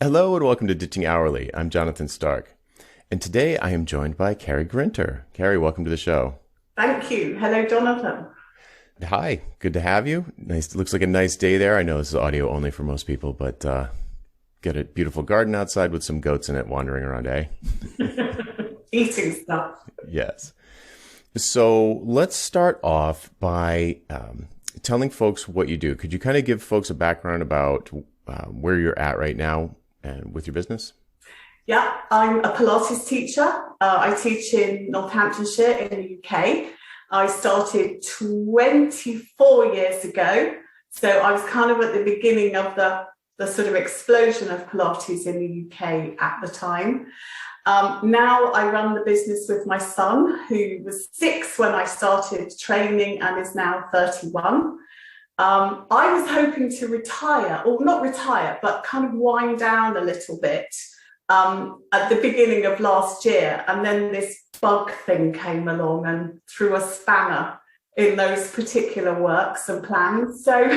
Hello and welcome to Ditching Hourly. I'm Jonathan Stark. And today I am joined by Karrie Grinter. Karrie, welcome to the show. Thank you. Hello, Jonathan. Hi, good to have you. Nice. Looks like a nice day there. I know this is audio only for most people, but got a beautiful garden outside with some goats in it wandering around, eh? Eating stuff. Yes. So let's start off by telling folks what you do. Could you kind of give folks a background about where you're at right now and with your business? Yeah, I'm a Pilates teacher. I teach in Northamptonshire in the UK. I started 24 years ago. So I was kind of at the beginning of the sort of explosion of Pilates in the UK at the time. Now I run the business with my son, who was 6 when I started training and is now 31. I was hoping to retire, or not retire, but kind of wind down a little bit at the beginning of last year. And then this bug thing came along and threw a spanner in those particular works and plans. So,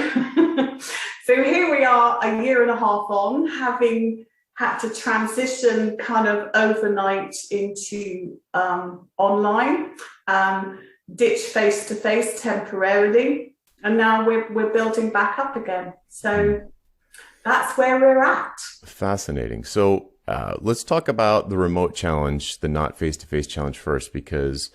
so here we are a year and a half on, having had to transition kind of overnight into online, ditch face-to-face temporarily. And now we're building back up again. So that's where we're at. Fascinating. So let's talk about the remote challenge, the not face-to-face challenge first, because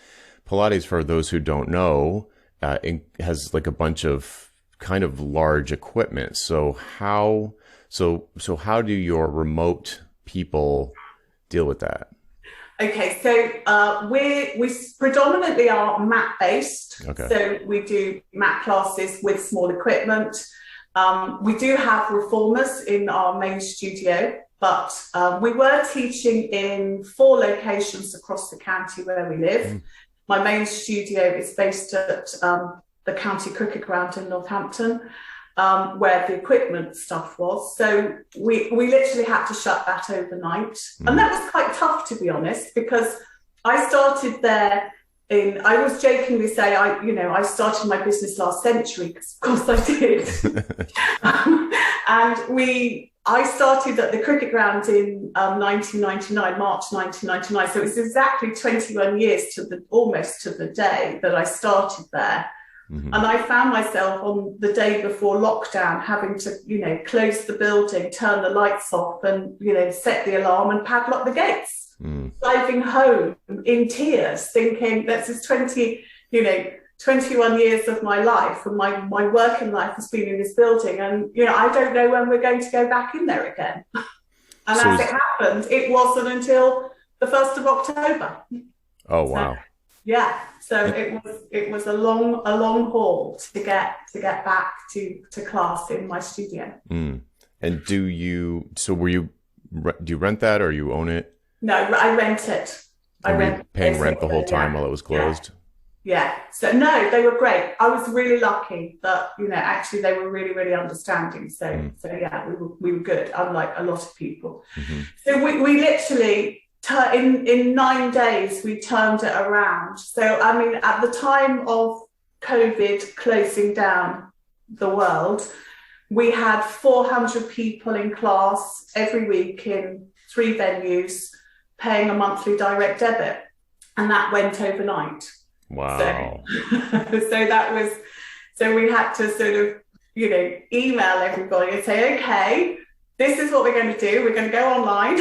Pilates, for those who don't know, it has like a bunch of kind of large equipment. So how do your remote people deal with that? Okay, so we predominantly are mat based. Okay. So we do mat classes with small equipment. We do have reformers in our main studio, but we were teaching in 4 locations across the county where we live. My main studio is based at the county cricket ground in Northampton, where the equipment stuff was. So we literally had to shut that overnight. And that was quite tough, to be honest, because I started there I always jokingly say, I started my business last century, because of course I did. I started at the cricket ground in 1999, March 1999. So it was exactly 21 years almost to the day that I started there. And I found myself on the day before lockdown having to, close the building, turn the lights off and, set the alarm and padlock the gates. Driving home in tears, thinking this is 21 years of my life, and my working life has been in this building. And, I don't know when we're going to go back in there again. And so as it happened, it wasn't until the 1st of October. Oh, wow. Yeah, so it was a long haul to get back to class in my studio. And do you rent that or you own it? No, I rent it. Paying rent the whole time while it was closed? Yeah. So no, they were great. I was really lucky that, actually they were really, really understanding. So yeah, we were good, unlike a lot of people. So we literally in 9 days, we turned it around. So, I mean, at the time of COVID closing down the world, we had 400 people in class every week in 3 venues, paying a monthly direct debit. And that went overnight. Wow. So we had to sort of, email everybody and say, okay, this is what we're going to do. We're going to go online.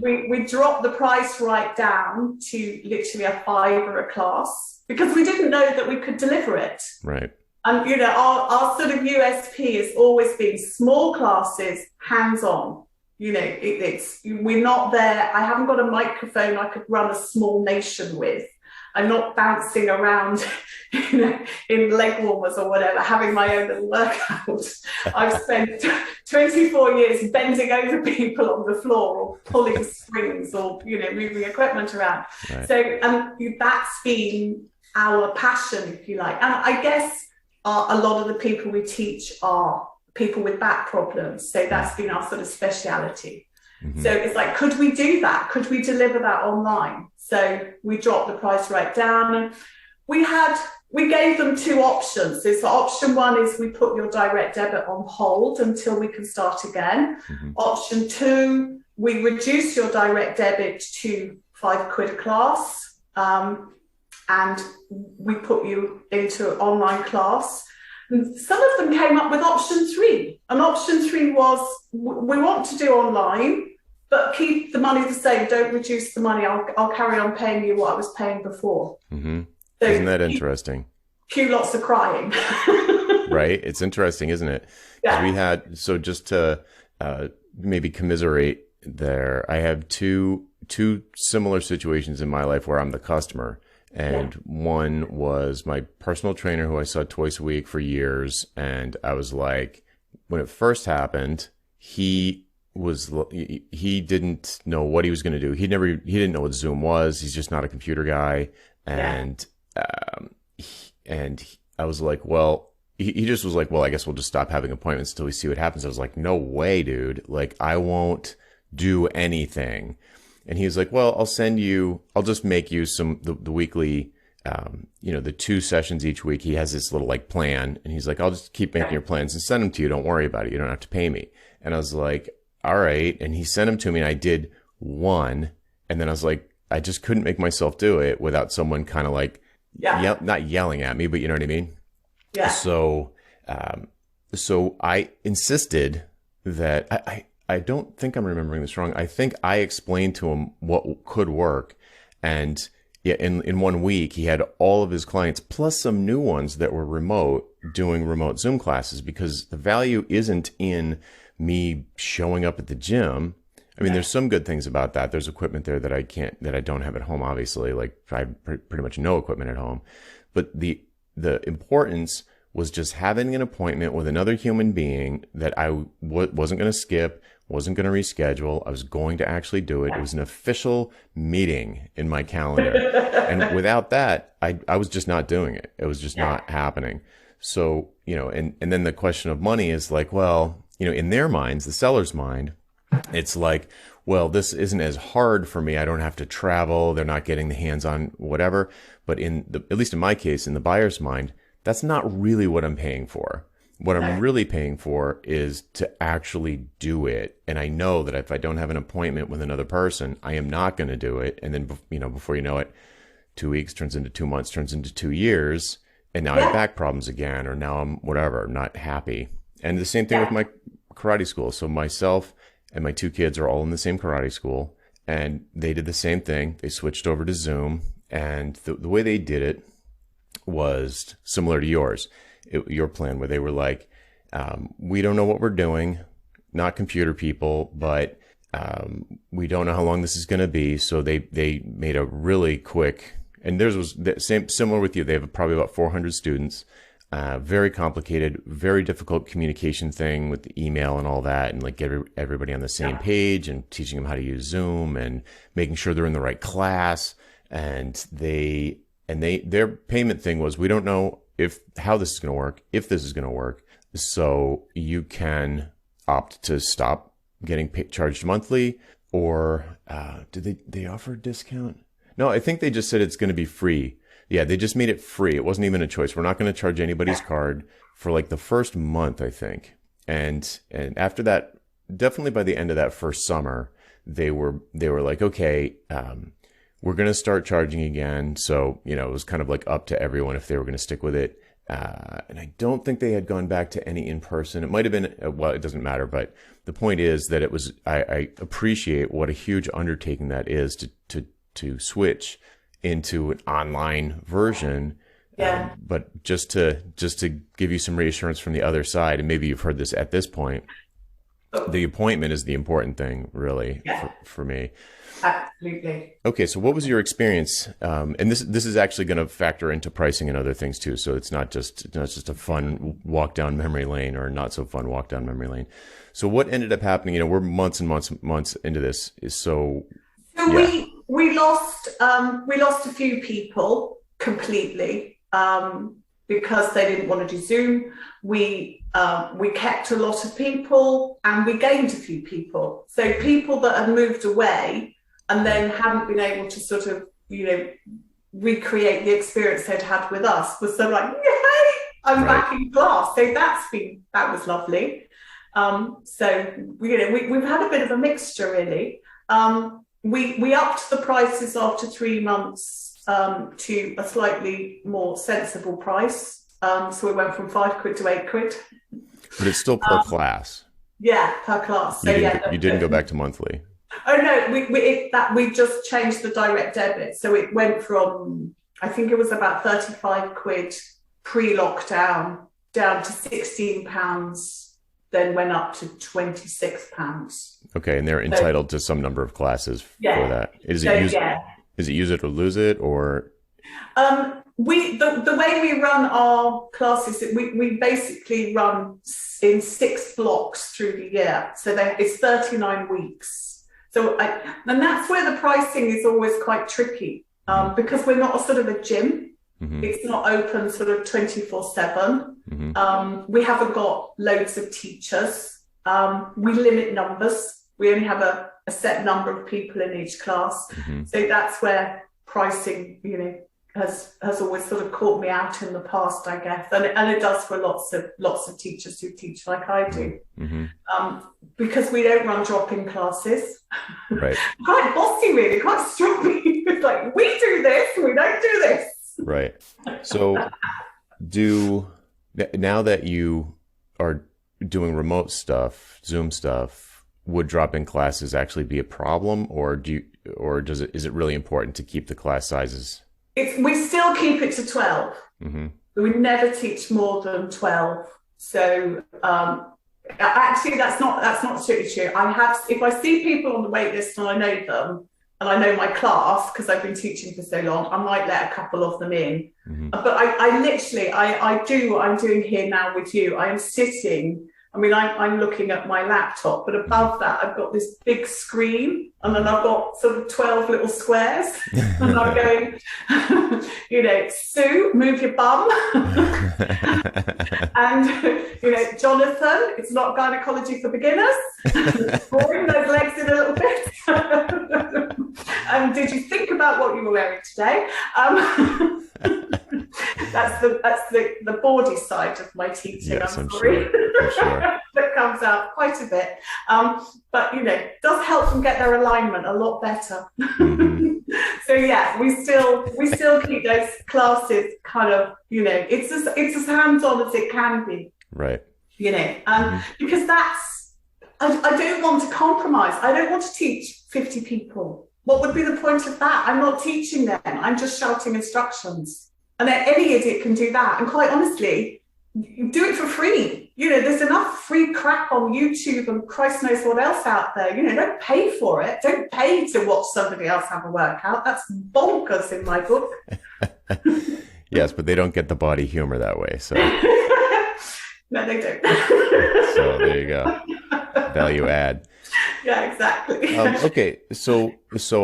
We dropped the price right down to literally a £5 a class because we didn't know that we could deliver it. Right. And, our sort of USP has always been small classes, hands-on. We're not there. I haven't got a microphone I could run a small nation with. I'm not bouncing around, in leg warmers or whatever, having my own little workout. I've spent 24 years bending over people on the floor or pulling springs or, moving equipment around. Right. So that's been our passion, if you like. And I guess a lot of the people we teach are people with back problems. So that's been our sort of speciality. So it's like, could we do that? Could we deliver that online? So we dropped the price right down. And we had we gave them two options. So option one is we put your direct debit on hold until we can start again. Mm-hmm. Option two, we reduce your direct debit to £5 a class, and we put you into an online class. And some of them came up with option three. And option three was, we want to do online, but keep the money the same. Don't reduce the money. I'll carry on paying you what I was paying before. Mm-hmm. So isn't that interesting? Cue lots of crying. Right? It's interesting, isn't it? Yeah. We had, so just to maybe commiserate there, I have two similar situations in my life where I'm the customer. And one was my personal trainer who I saw twice a week for years. And I was like, when it first happened, he didn't know what he was going to do. He didn't know what Zoom was. He's just not a computer guy. And, I was like, well, he just was like, well, I guess we'll just stop having appointments until we see what happens. I was like, no way, dude. Like, I won't do anything. And he was like, well, I'll just make you the weekly, the 2 sessions each week. He has this little like plan, and he's like, I'll just keep making your plans and send them to you. Don't worry about it. You don't have to pay me. And I was like, all right. And he sent them to me, and I did one. And then I was like, I just couldn't make myself do it without someone kind of like, not yelling at me, but you know what I mean? Yeah. So I insisted that I don't think I'm remembering this wrong. I think I explained to him what could work. And in 1 week, he had all of his clients plus some new ones that were remote doing remote Zoom classes, because the value isn't in me showing up at the gym. I mean, there's some good things about that. There's equipment there that I don't have at home, obviously. Like I have pretty much no equipment at home. But the importance was just having an appointment with another human being that I wasn't going to skip, wasn't going to reschedule. I was going to actually do it. It was an official meeting in my calendar. And without that, I was just not doing it. It was just not happening. So, and then the question of money is like, well, in their minds, the seller's mind, it's like, well, this isn't as hard for me. I don't have to travel. They're not getting the hands-on whatever. But at least in my case, in the buyer's mind, that's not really what I'm paying for. What I'm really paying for is to actually do it. And I know that if I don't have an appointment with another person, I am not going to do it. And then, before you know it, 2 weeks turns into 2 months, turns into 2 years. And now I have back problems again, or now I'm not happy. And the same thing with my karate school. So myself and my 2 kids are all in the same karate school, and they did the same thing. They switched over to Zoom, and the way they did it was similar to yours, your plan, where they were like, we don't know what we're doing, not computer people, but we don't know how long this is going to be. So they made a really quick, and theirs was similar with you. They have probably about 400 students. Very complicated, very difficult communication thing with the email and all that, and like get everybody on the same page, and teaching them how to use Zoom and making sure they're in the right class. And their payment thing was, we don't know how this is going to work, if this is going to work. So you can opt to stop getting charged monthly, or did they offer a discount? No, I think they just said it's going to be free. Yeah, they just made it free. It wasn't even a choice. We're not going to charge anybody's card for like the first month, I think. And after that, definitely by the end of that first summer, they were like, okay, we're going to start charging again. So, it was kind of like up to everyone if they were going to stick with it. And I don't think they had gone back to any in person. It might have been, well, it doesn't matter. But the point is that I appreciate what a huge undertaking that is to switch into an online version. But just to give you some reassurance from the other side, and maybe you've heard this at this point, the appointment is the important thing, really, for me. Absolutely. Okay, so what was your experience? And this is actually going to factor into pricing and other things too. So it's not just a fun walk down memory lane, or not so fun walk down memory lane. So what ended up happening? We're months and months into this. We lost a few people completely because they didn't want to do Zoom. We kept a lot of people, and we gained a few people. So people that had moved away and then hadn't been able to sort of recreate the experience they'd had with us, was sort of like, yay, I'm back in class. So that was lovely. So we've had a bit of a mixture, really. We upped the prices after 3 months to a slightly more sensible price. So we went from £5 to £8. But it's still per class. Yeah, per class. So you didn't go back to monthly. Oh no, we just changed the direct debit. So it went from, I think it was about £35 pre-lockdown down to £16, then went up to £26. Okay, and they're entitled to some number of classes for that. Is it use it or lose it, or? The way we run our classes, we basically run in 6 blocks through the year. So it's 39 weeks. So and that's where the pricing is always quite tricky, because we're not a sort of a gym. Mm-hmm. It's not open sort of 24/7. Mm-hmm. We haven't got loads of teachers. We limit numbers. We only have a set number of people in each class. Mm-hmm. So that's where pricing, has always sort of caught me out in the past, I guess, and it does for lots of teachers who teach like I do. Mm-hmm. Because we don't run drop-in classes. Right. Quite bossy, really, quite stroppy. It's like, we do this, we don't do this. Right. So now that you are doing remote stuff, Zoom stuff, would drop-in classes actually be a problem, or is it really important to keep the class sizes? We still keep it to 12. Mm-hmm. We never teach more than 12. So actually, that's not strictly true. If I see people on the wait list and I know them and I know my class because I've been teaching for so long, I might let a couple of them in. Mm-hmm. But I do what I'm doing here now with you. I am sitting. I mean, I'm looking at my laptop, but above that, I've got this big screen, and then I've got sort of 12 little squares, and I'm going, Sue, move your bum. And, Jonathan, it's not gynecology for beginners. Bring those legs in a little bit. Did you think about what you were wearing today? That's the bawdy side of my teaching. Yes, I'm sorry. Sure. That comes out quite a bit, but does help them get their alignment a lot better. Mm-hmm. So yeah, we still keep those classes kind of it's as hands-on as it can be, right? Mm-hmm. Because I don't want to compromise. I don't want to teach 50 people. What would be the point of that? I'm not teaching them. I'm just shouting instructions. And then any idiot can do that. And quite honestly, do it for free. There's enough free crap on YouTube and Christ knows what else out there. Don't pay for it. Don't pay to watch somebody else have a workout. That's bonkers in my book. Yes, but they don't get the body humor that way. So no, they don't. So there you go. Value add. Yeah, exactly. Okay, so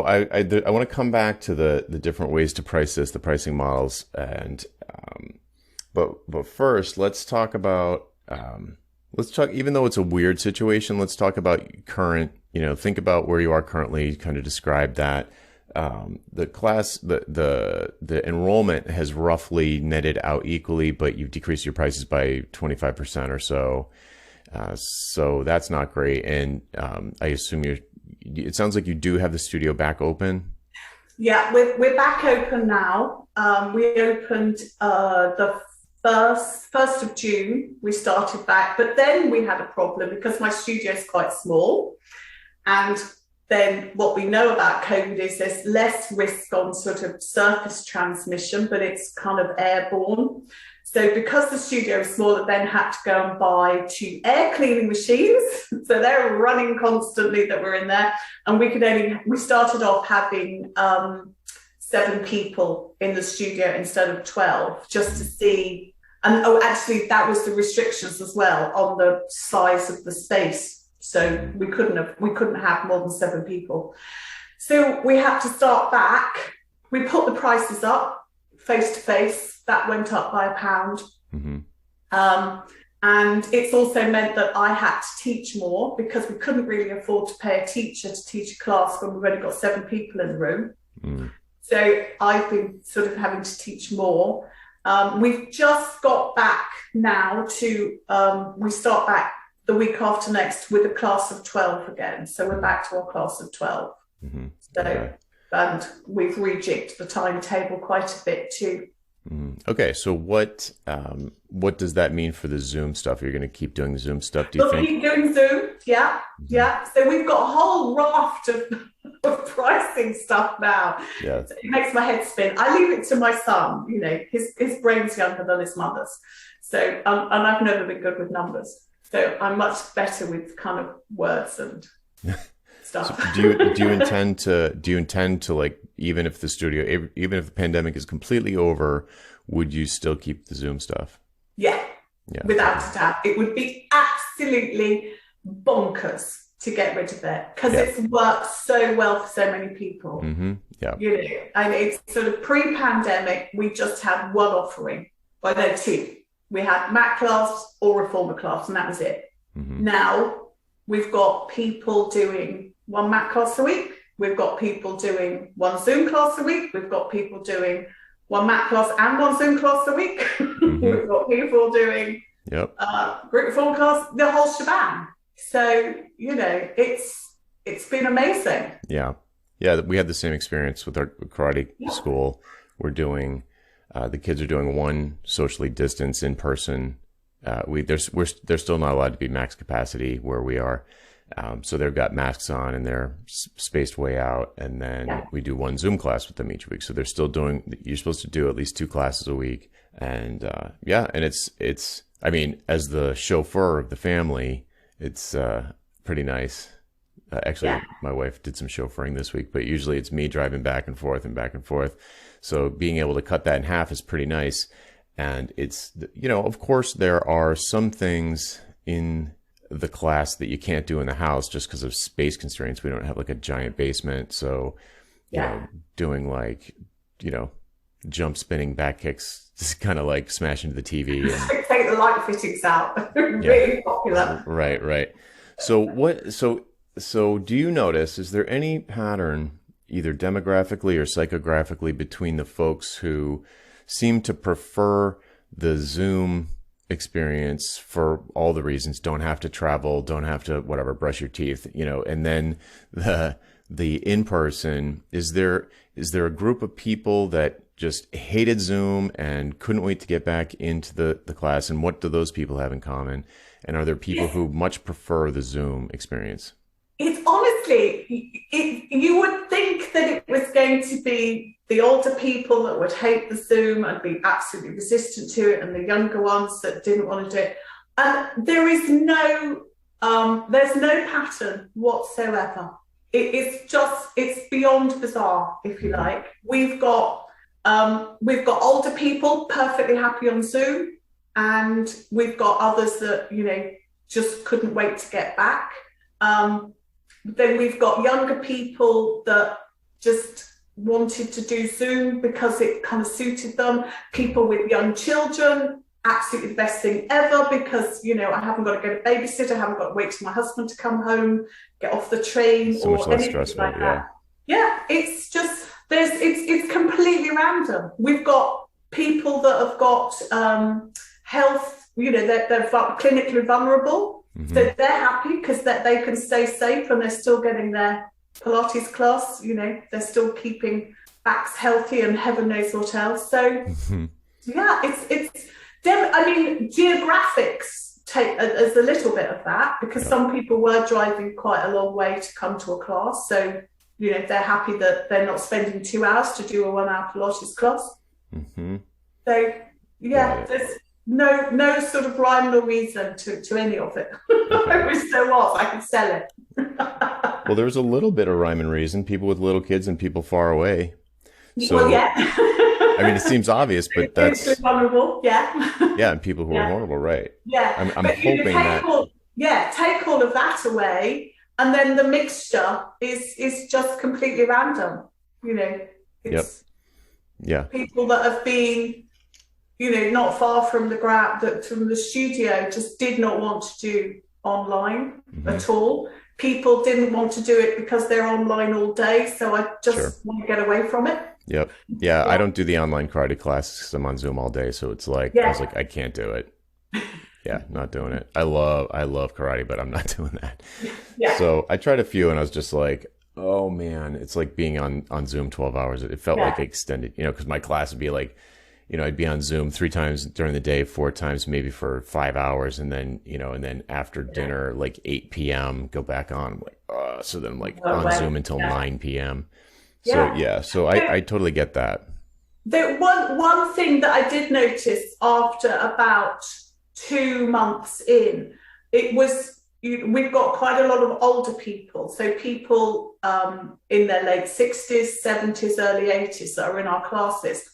I want to come back to the different ways to price this, the pricing models, and but first let's talk about even though it's a weird situation, let's talk about current. Think about where you are currently. Kind of describe that. The class, the enrollment has roughly netted out equally, but you've decreased your prices by 25% or so. So that's not great. And I assume it sounds like you do have the studio back open. Yeah, we're back open now. We opened the 1st of June. We started back, but then we had a problem because my studio is quite small. And then what we know about COVID is there's less risk on sort of surface transmission, but it's kind of airborne. So because the studio is small, I then had to go and buy 2 air cleaning machines. So they're running constantly that were in there. And we started off having 7 people in the studio instead of 12, just to see. And actually that was the restrictions as well on the size of the space. So we couldn't have more than 7 people. So we had to start back. We put the prices up face to face. That went up by £1. Mm-hmm. And it's also meant that I had to teach more because we couldn't really afford to pay a teacher to teach a class when we've only got 7 people in the room. Mm. So I've been sort of having to teach more. We've just got back now to, we start back the week after next with a class of 12 again. So we're back to our class of 12. Mm-hmm. So, Okay. and we've rejigged the timetable quite a bit too. Okay, so what does that mean for the Zoom stuff? You're going to keep doing Zoom stuff, do you We'll think? keep doing Zoom, yeah, yeah. So we've got a whole raft of pricing stuff now. Yeah. So it makes my head spin. I leave it to my son. You know, his brain's younger than his mother's. So and I've never been good with numbers. So I'm much better with kind of words and So stuff. do you intend to like, even if the pandemic is completely over, would you still keep the Zoom stuff? Yeah, Yeah. without a doubt. It would be absolutely bonkers to get rid of it because it's worked so well for so many people. Mm-hmm. Yeah. You know, and it's sort of pre-pandemic, we just had one offering. Well, no, two. We had Mat class or Reformer class, and that was it. Mm-hmm. Now we've got people doing one Mat class a week. We've got people doing one Zoom class a week. We've got people doing one Mat class and one Zoom class a week. Mm-hmm. We've got people doing Yep. group reform class, the whole shebang. So, you know, it's been amazing. Yeah. Yeah. We had the same experience with our karate school. We're doing, the kids are doing one socially distanced in person. They're still not allowed to be max capacity where we are. So they've got masks on and they're spaced way out. And then we do one Zoom class with them each week. So they're still you're supposed to do at least 2 classes a week. And, and it's, I mean, as the chauffeur of the family, it's, pretty nice. Actually, my wife did some chauffeuring this week, but usually it's me driving back and forth and back and forth. So being able to cut that in half is pretty nice. And it's, you know, of course, there are some things in the class that you can't do in the house just because of space constraints. We don't have like a giant basement. So, you know, doing like, you know, jump spinning back kicks, just kind of like smash into the TV. And, take the light fittings out. Really popular. Right. So do you notice, is there any pattern either demographically or psychographically between the folks who seem to prefer the Zoom experience for all the reasons, don't have to travel, don't have to whatever, brush your teeth, you know, and then the in-person, is there a group of people that just hated Zoom and couldn't wait to get back into the class, and what do those people have in common? And are there people who much prefer the Zoom experience? It's honestly, you would think that it was going to be the older people that would hate the Zoom and be absolutely resistant to it, and the younger ones that didn't want to do it. And there is there's no pattern whatsoever. It's beyond bizarre, if you like. We've got older people perfectly happy on Zoom, and we've got others that, you know, just couldn't wait to get back. Then we've got younger people that just wanted to do Zoom because it kind of suited them. People with young children, absolutely the best thing ever because, you know, I haven't got to get a babysitter, I haven't got to wait for my husband to come home, get off the train, so much less stressful, like that. Yeah, it's just, it's completely random. We've got people that have got health, you know, they're clinically vulnerable. Mm-hmm. So they're happy because they can stay safe and they're still getting their Pilates class, you know, they're still keeping backs healthy and heaven knows what else. So yeah, I mean, geographics take as a little bit of that because some people were driving quite a long way to come to a class. So, you know, they're happy that they're not spending 2 hours to do a 1 hour Pilates class. Mm-hmm. So yeah, there's no sort of rhyme or reason to any of it. I wish there was, I could sell it. Well, there's a little bit of rhyme and reason, people with little kids and people far away. So, well, yeah. I mean, it seems obvious, but that's vulnerable, yeah. Yeah, and people who are vulnerable, right? Yeah. I'm hoping that take all of that away, and then the mixture is just completely random. You know, it's people that have been, you know, not far from the studio, just did not want to do online at all. People didn't want to do it because they're online all day, so I just want to get away from it. Yep. Yeah, I Yeah. don't do the online karate classes because I'm on Zoom all day. So it's like I was Yeah. like, I can't do it. Yeah, not doing it. I love karate, but I'm not doing that. Yeah. So I tried a few, and I was just like, oh man, it's like being on Zoom 12 hours. It felt like Yeah. extended, because my class would be like, I'd be on Zoom 3 times during the day, 4 times maybe for 5 hours, and then and then after dinner, like 8 p.m., go back on. I'm like, so then I'm like No on way. Zoom until Yeah. 9 p.m. So Yeah. yeah, so So I totally get that. the one thing that I did notice after about 2 months in, it was we've got quite a lot of older people, so people in their late 60s, 70s, early 80s that are in our classes.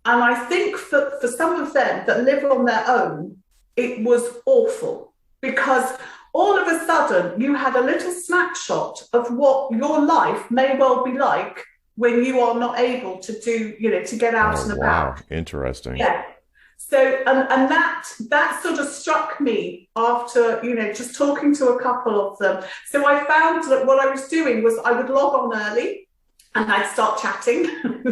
And I think for some of them that live on their own, it was awful because all of a sudden you had a little snapshot of what your life may well be like when you are not able to do, to get Oh out and about. wow, interesting. Yeah. So and that sort of struck me after, just talking to a couple of them. So I found that what I was doing was I would log on early and I'd start chatting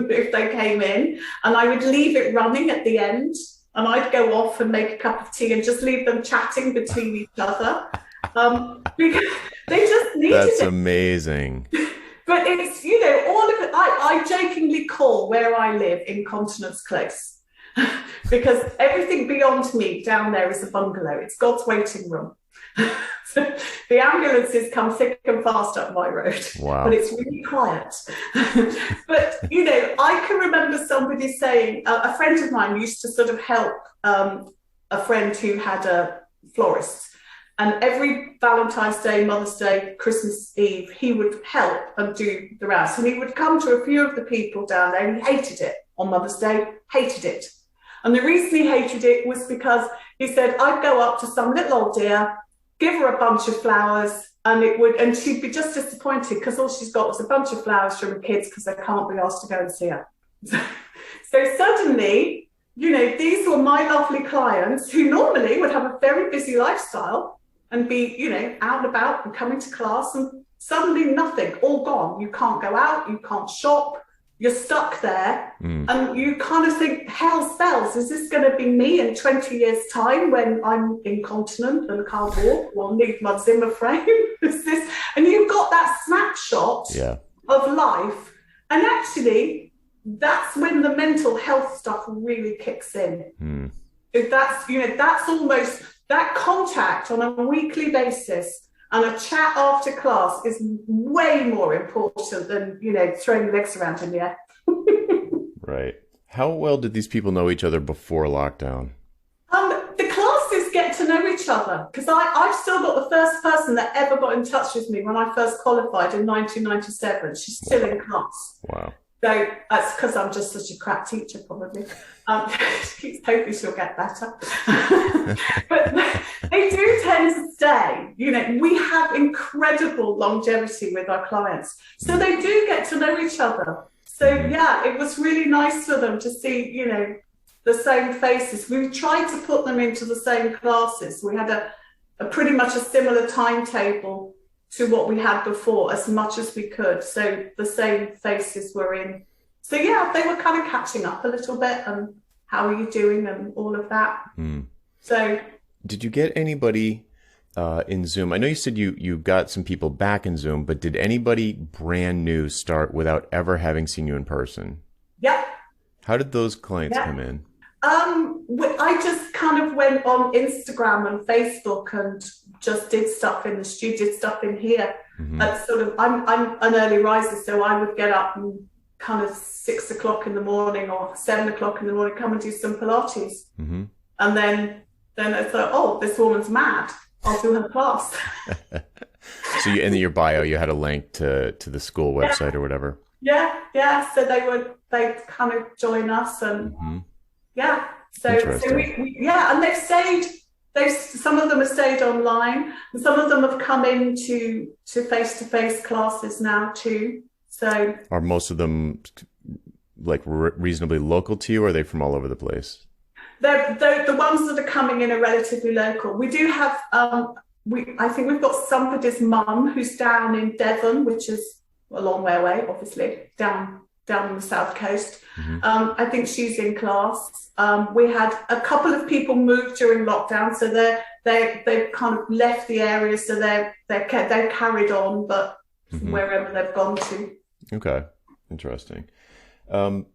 if they came in, and I would leave it running at the end, and I'd go off and make a cup of tea and just leave them chatting between each other, because they just needed That's it. amazing. But it's, all of it. I jokingly call where I live Incontinence Close because everything beyond me down there is a bungalow. It's God's waiting room. So the ambulances come thick and fast up my road, but Wow. it's really quiet. But, I can remember somebody saying, a friend of mine used to sort of help a friend who had a florist. And every Valentine's Day, Mother's Day, Christmas Eve, he would help and do the rounds. And he would come to a few of the people down there, and he hated it on Mother's Day, hated it. And the reason he hated it was because he said, I'd go up to some little old dear, give her a bunch of flowers, and she'd be just disappointed because all she's got was a bunch of flowers from her kids because they can't be asked to go and see her. So suddenly, these were my lovely clients who normally would have a very busy lifestyle and be, out and about and coming to class, and suddenly nothing, all gone. You can't go out, you can't shop, you're stuck there. And you kind of think, hell's bells, is this going to be me in 20 years' time when I'm incontinent and can't walk or need my Zimmer frame? Is this? And you've got that snapshot Yeah. of life. And actually, that's when the mental health stuff really kicks in. If that's almost that contact on a weekly basis and a chat after class is way more important than, throwing your legs around in the air. Right. How well did these people know each other before lockdown? The classes get to know each other because I've still got the first person that ever got in touch with me when I first qualified in 1997. She's still in class. Wow. So that's because I'm just such a crap teacher, probably. Hopefully she'll get better. But they do tend to stay. We have incredible longevity with our clients. So they do get to know each other. So yeah, it was really nice for them to see, the same faces. We tried to put them into the same classes. We had a pretty much a similar timetable to what we had before as much as we could. So the same faces were in. So yeah, they were kind of catching up a little bit and how are you doing and all of that. So did you get anybody in Zoom? I know you said you got some people back in Zoom, but did anybody brand new start without ever having seen you in person? yeah. How did those clients Yeah. come in? I just kind of went on Instagram and Facebook and just did stuff in the studio, did stuff in here. I'm an early riser, so I would get up and kind of 6 o'clock in the morning or 7 o'clock in the morning, come and do some Pilates. And then I thought, oh, this woman's mad. I'll do her class. So in your bio, you had a link to the school website or whatever. Yeah. So they'd kind of join us and yeah. So we and they've stayed. Some of them have stayed online, and some of them have come into face-to-face classes now too. So are most of them like reasonably local to you, or are they from all over the place? they're the ones that are coming in are relatively local. We do have I think we've got somebody's mum who's down in Devon, which is a long way away, obviously, down down on the South Coast. Hmm. I think she's in class. We had a couple of people move during lockdown, so they've kind of left the area, so they're carried on, but Hmm. wherever they've gone to. Okay. Interesting. Um,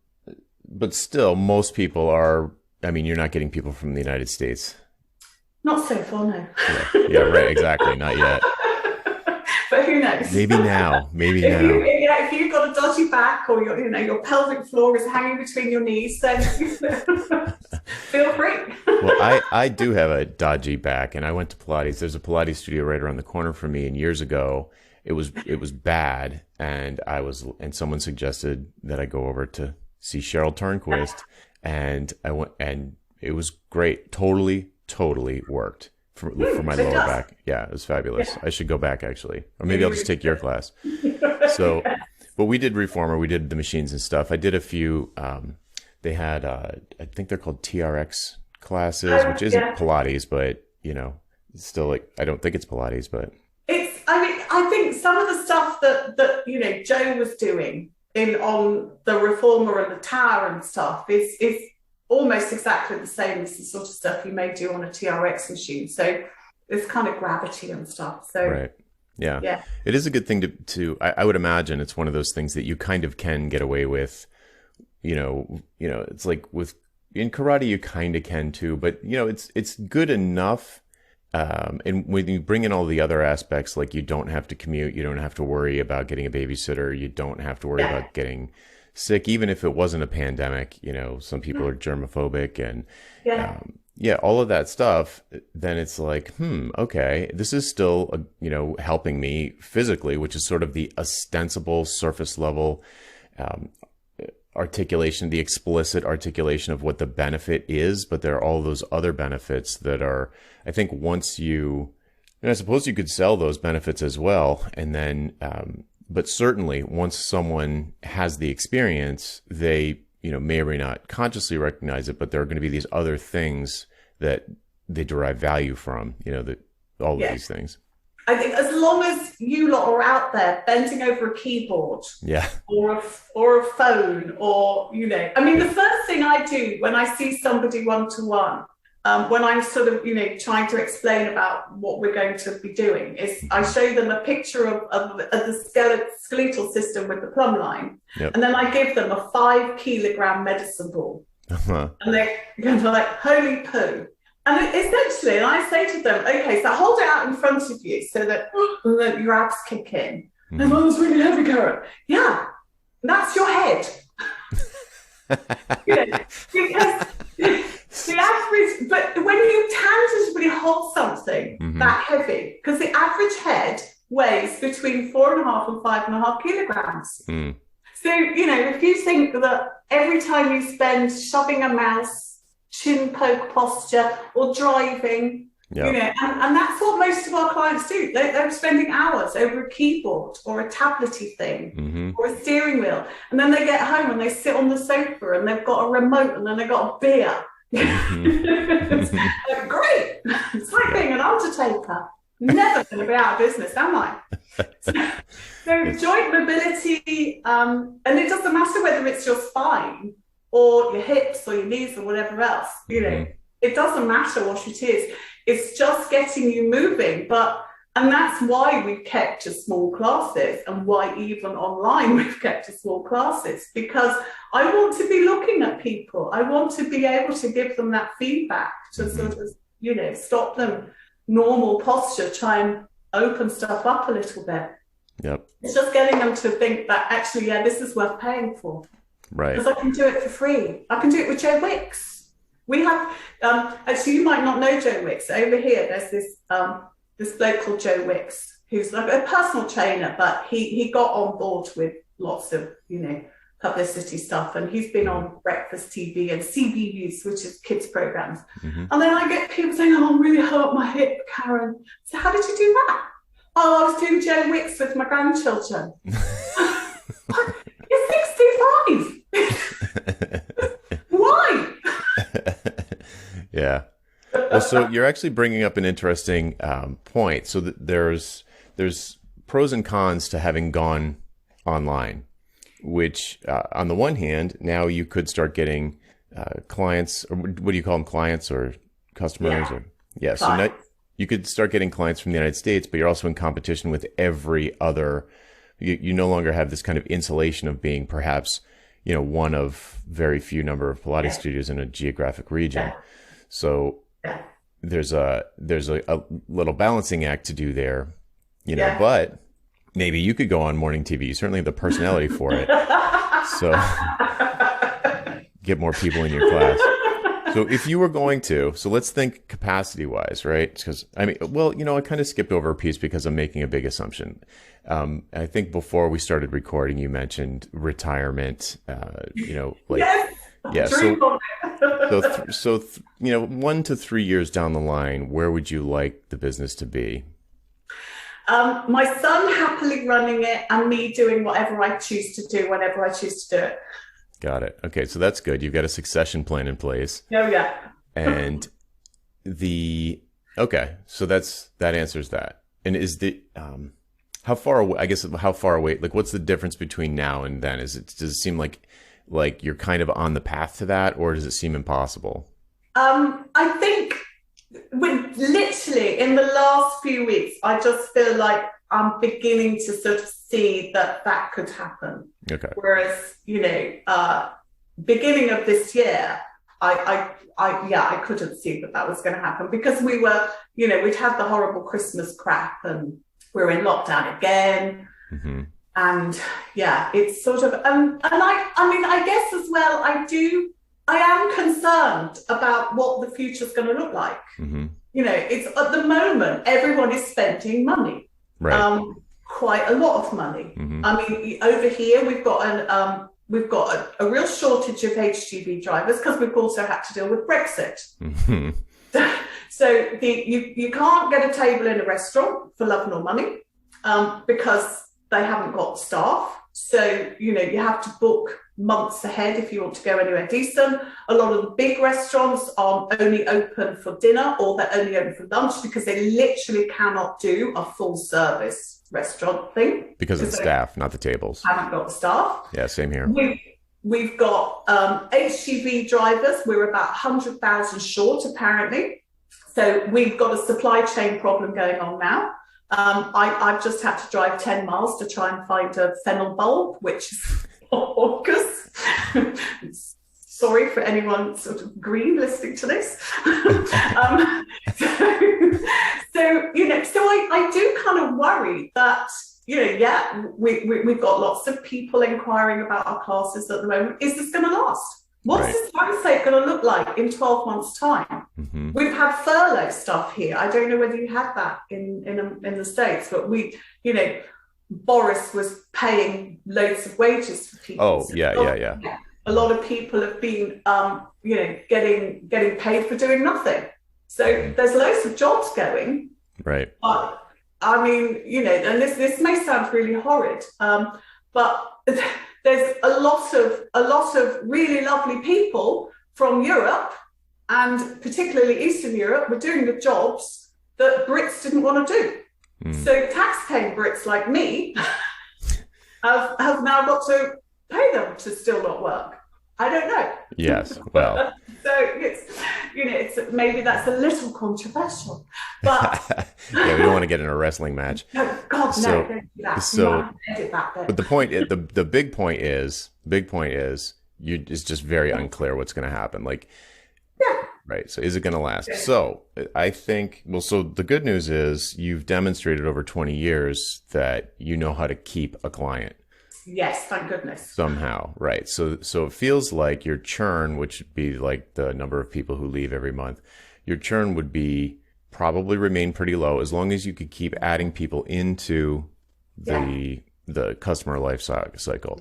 but still, most people are, I mean, you're not getting people from the United States. Not so far, no. Yeah. Yeah, right. Exactly. Not yet. But who knows? Maybe now. Maybe If you, now. yeah, if you've got a dodgy back, or your pelvic floor is hanging between your knees, then feel free. Well, I do have a dodgy back, and I went to Pilates. There's a Pilates studio right around the corner from me, and years ago it was bad, and someone suggested that I go over to see Cheryl Turnquist, and I went, and it was great. Totally worked for my It lower does. back. Yeah, it was fabulous. Yeah. I should go back actually, or maybe I'll just take your class. So, but we did reformer. We did the machines and stuff. I did a few. They had, I think they're called TRX classes, which isn't Yeah. Pilates, but it's still like, I don't think it's Pilates, but I think some of the stuff that Joe was doing on the reformer and the tower and stuff is almost exactly the same as the sort of stuff you may do on a TRX machine. So there's kind of gravity and stuff. So right. Yeah. yeah. It is a good thing I would imagine it's one of those things that you kind of can get away with, it's like in karate, you kind of can too, but it's good enough. And when you bring in all the other aspects, like you don't have to commute, you don't have to worry about getting a babysitter, you don't have to worry about getting sick, even if it wasn't a pandemic, some people are germophobic and all of that stuff, then it's like, okay, this is still, helping me physically, which is sort of the ostensible surface level, articulation, the explicit articulation of what the benefit is, but there are all those other benefits that are, I think and I suppose you could sell those benefits as well. And then, but certainly once someone has the experience, they, may or may not consciously recognize it, but there are going to be these other things that they derive value from, all of these things. I think as long as you lot are out there bending over a keyboard, yeah, or a phone, or the first thing I do when I see somebody one-to-one, when I'm sort of trying to explain about what we're going to be doing, is I show them a picture of the skeletal system with the plumb line, and then I give them a 5-kilogram medicine ball, and they're going to like, holy poo. And essentially, and I say to them, okay, so hold it out in front of you so that your abs kick in. And that's really heavy, Karen. Yeah, that's your head. Because the average, but when you tangibly hold something that heavy, because the average head weighs between 4.5 and 5.5 kilograms. So, if you think that every time you spend shoving a mouse, chin poke posture, or driving, and that's what most of our clients do. They're spending hours over a keyboard or a tablety thing or a steering wheel, and then they get home and they sit on the sofa and they've got a remote and then they've got a beer. It's like, great, it's like being an undertaker. Never going to be out of business, am I? So joint mobility, and it doesn't matter whether it's your spine or your hips or your knees or whatever else, it doesn't matter what it is. It's just getting you moving. And that's why we've kept to small classes, and why even online we've kept to small classes, because I want to be looking at people. I want to be able to give them that feedback to sort of, stop them normal posture, try and open stuff up a little bit. Yep. It's just getting them to think that actually, this is worth paying for. Right. Because I can do it for free. I can do it with Joe Wicks. We have, actually, you might not know Joe Wicks. Over here, there's this bloke called Joe Wicks, who's like a personal trainer, but he got on board with lots of, publicity stuff. And he's been on Breakfast TV and CBeebies, which is kids programs. And then I get people saying, oh, I'm really hurt my hip, Karen. So how did you do that? Oh, I was doing Joe Wicks with my grandchildren. You're 65. Why? Yeah. Well, so you're actually bringing up an interesting point. So there's pros and cons to having gone online. which on the one hand, now you could start getting clients, or what do you call them, clients or customers? Yeah. Or yeah, so now you could start getting clients from the United States, but you're also in competition with every other. You no longer have this kind of insulation of being perhaps, one of very few number of Pilates studios in a geographic region. Yeah. So Yeah. there's a little balancing act to do there, but maybe you could go on morning TV. You certainly have the personality for it. So get more people in your class. So if you were going to, so let's think capacity wise, right? Because I kind of skipped over a piece because I'm making a big assumption. I think before we started recording, you mentioned retirement, Yes. yeah. So 1 to 3 years down the line, where would you like the business to be? My son happily running it and me doing whatever I choose to do whenever I choose to do it. Got it. Okay. So that's good. You've got a succession plan in place. Oh, yeah. And so that answers that. And is how far away, like what's the difference between now and then? Does it seem like you're kind of on the path to that, or does it seem impossible? I think literally in the last few weeks, I just feel like I'm beginning to sort of see that could happen. Okay. Whereas, beginning of this year, I couldn't see that was going to happen because we were, we'd had the horrible Christmas crap and we're in lockdown again. Mm-hmm. And it's sort of, I guess as well, I am concerned about what the future's going to look like. Mm-hmm. It's at the moment, everyone is spending money. Right. Quite a lot of money. Mm-hmm. I mean, over here we've got a real shortage of HGV drivers because we've also had to deal with Brexit. Mm-hmm. So you can't get a table in a restaurant for love nor money because they haven't got staff. So you have to book months ahead if you want to go anywhere decent. A lot of the big restaurants are only open for dinner or they're only open for lunch because they literally cannot do a full service restaurant thing. Because of the staff, not the tables. Haven't got the staff. Yeah, same here. We've got HGV drivers. We're about 100,000 short apparently. So we've got a supply chain problem going on now. I've just had to drive 10 miles to try and find a fennel bulb, which is bonkers. Sorry for anyone sort of green listening to this. So I do kind of worry that, we've got lots of people inquiring about our classes at the moment. Is this going to last? What's this landscape going to look like in 12 months' time? Mm-hmm. We've had furlough stuff here. I don't know whether you had that in the States, but Boris was paying loads of wages for people. Oh, yeah. A lot of people have been, getting paid for doing nothing. So there's loads of jobs going. Right. But I mean, and this may sound really horrid, but there's a lot of really lovely people from Europe and particularly Eastern Europe were doing the jobs that Brits didn't want to do. Mm. So tax-paying Brits like me have now got to pay them to still not work. I don't know. Yes, well. So it's maybe that's a little controversial, but yeah, we don't want to get in a wrestling match. No, God, no, don't do that. So, edit that bit. but the big point is, it's just very unclear what's going to happen. Like, yeah. Right. So is it going to last? Yeah. So I think, so the good news is you've demonstrated over 20 years that you know how to keep a client. Yes, thank goodness. Somehow, right. So it feels like your churn, which would be like the number of people who leave every month, your churn would be probably remain pretty low as long as you could keep adding people into the customer life cycle.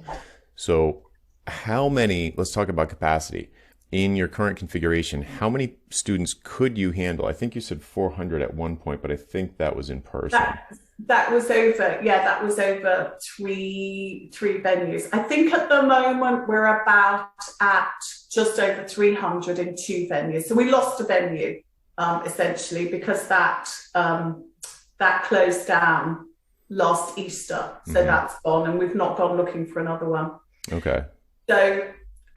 So let's talk about capacity. In your current configuration, how many students could you handle? I think you said 400 at one point, but I think that was in person. That was over three venues. I think at the moment we're about at just over 300 in 2 venues. So we lost a venue essentially because that closed down last Easter. So that's gone, and we've not gone looking for another one. Okay. So,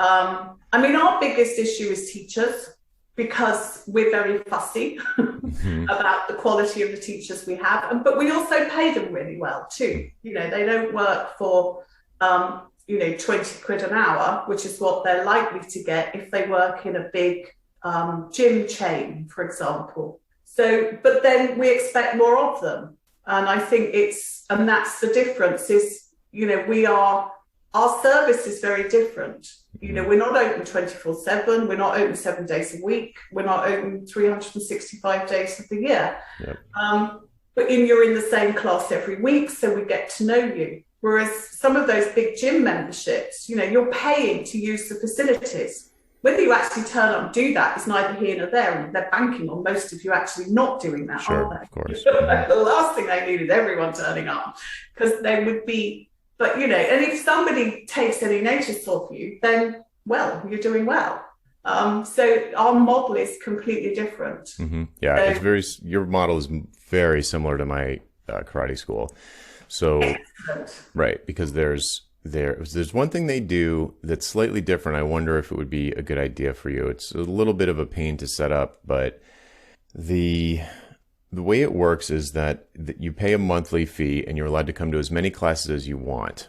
I mean, our biggest issue is teachers because we're very fussy Hmm. about the quality of the teachers we have, but we also pay them really well too. You know, they don't work for 20 quid an hour, which is what they're likely to get if they work in a big gym chain, for example. So, but then we expect more of them. And I think and that's the difference is, our service is very different. You know, Hmm. we're not open 24/7. We're not open 7 days a week. We're not open 365 days of the year. Yep. But you're in the same class every week, so we get to know you. Whereas some of those big gym memberships, you're paying to use the facilities. Whether you actually turn up and do that is neither here nor there, and they're banking on most of you actually not doing that, Sure. aren't Of they? course. Hmm. The last thing they need is everyone turning up, because they would be. But and if somebody takes any notice of you, then you're doing well. So our model is completely different. Hmm. Yeah. So, Your model is very similar to my karate school. So, excellent. right, because there's one thing they do that's slightly different. I wonder if it would be a good idea for you. It's a little bit of a pain to set up, but the the way it works is that you pay a monthly fee and you're allowed to come to as many classes as you want.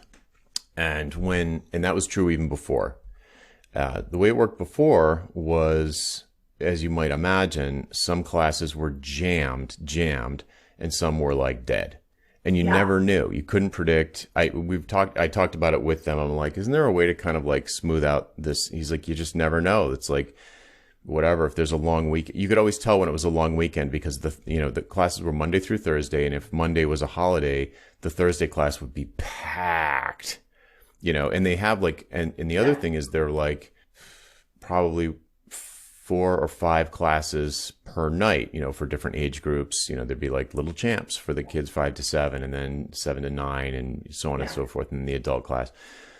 And that was true even before. The way it worked before was, as you might imagine, some classes were jammed, and some were like dead. And you Yeah. never knew. You couldn't predict. I talked about it with them. I'm like, isn't there a way to kind of like smooth out this? He's like, you just never know. It's like, whatever, if there's a long week, you could always tell when it was a long weekend because the classes were Monday through Thursday. And if Monday was a holiday, the Thursday class would be packed, and they have like, and the other thing is they're like probably 4 or 5 classes per night, for different age groups. There'd be like little champs for the kids 5 to 7 and then 7 to 9 and so on and Yeah. so forth in the adult class.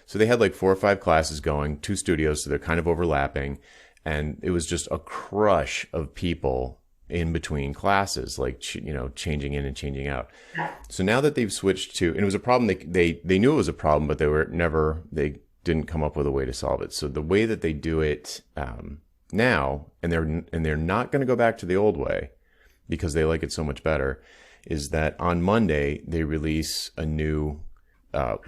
So they had like 4 or 5 classes going, 2 studios. So they're kind of overlapping. And it was just a crush of people in between classes, like, changing in and changing out. Yeah. So now that they've switched to, and it was a problem, they knew it was a problem, but they didn't come up with a way to solve it. So the way that they do it now, and they're not going to go back to the old way because they like it so much better, is that on Monday they release a new, Oh,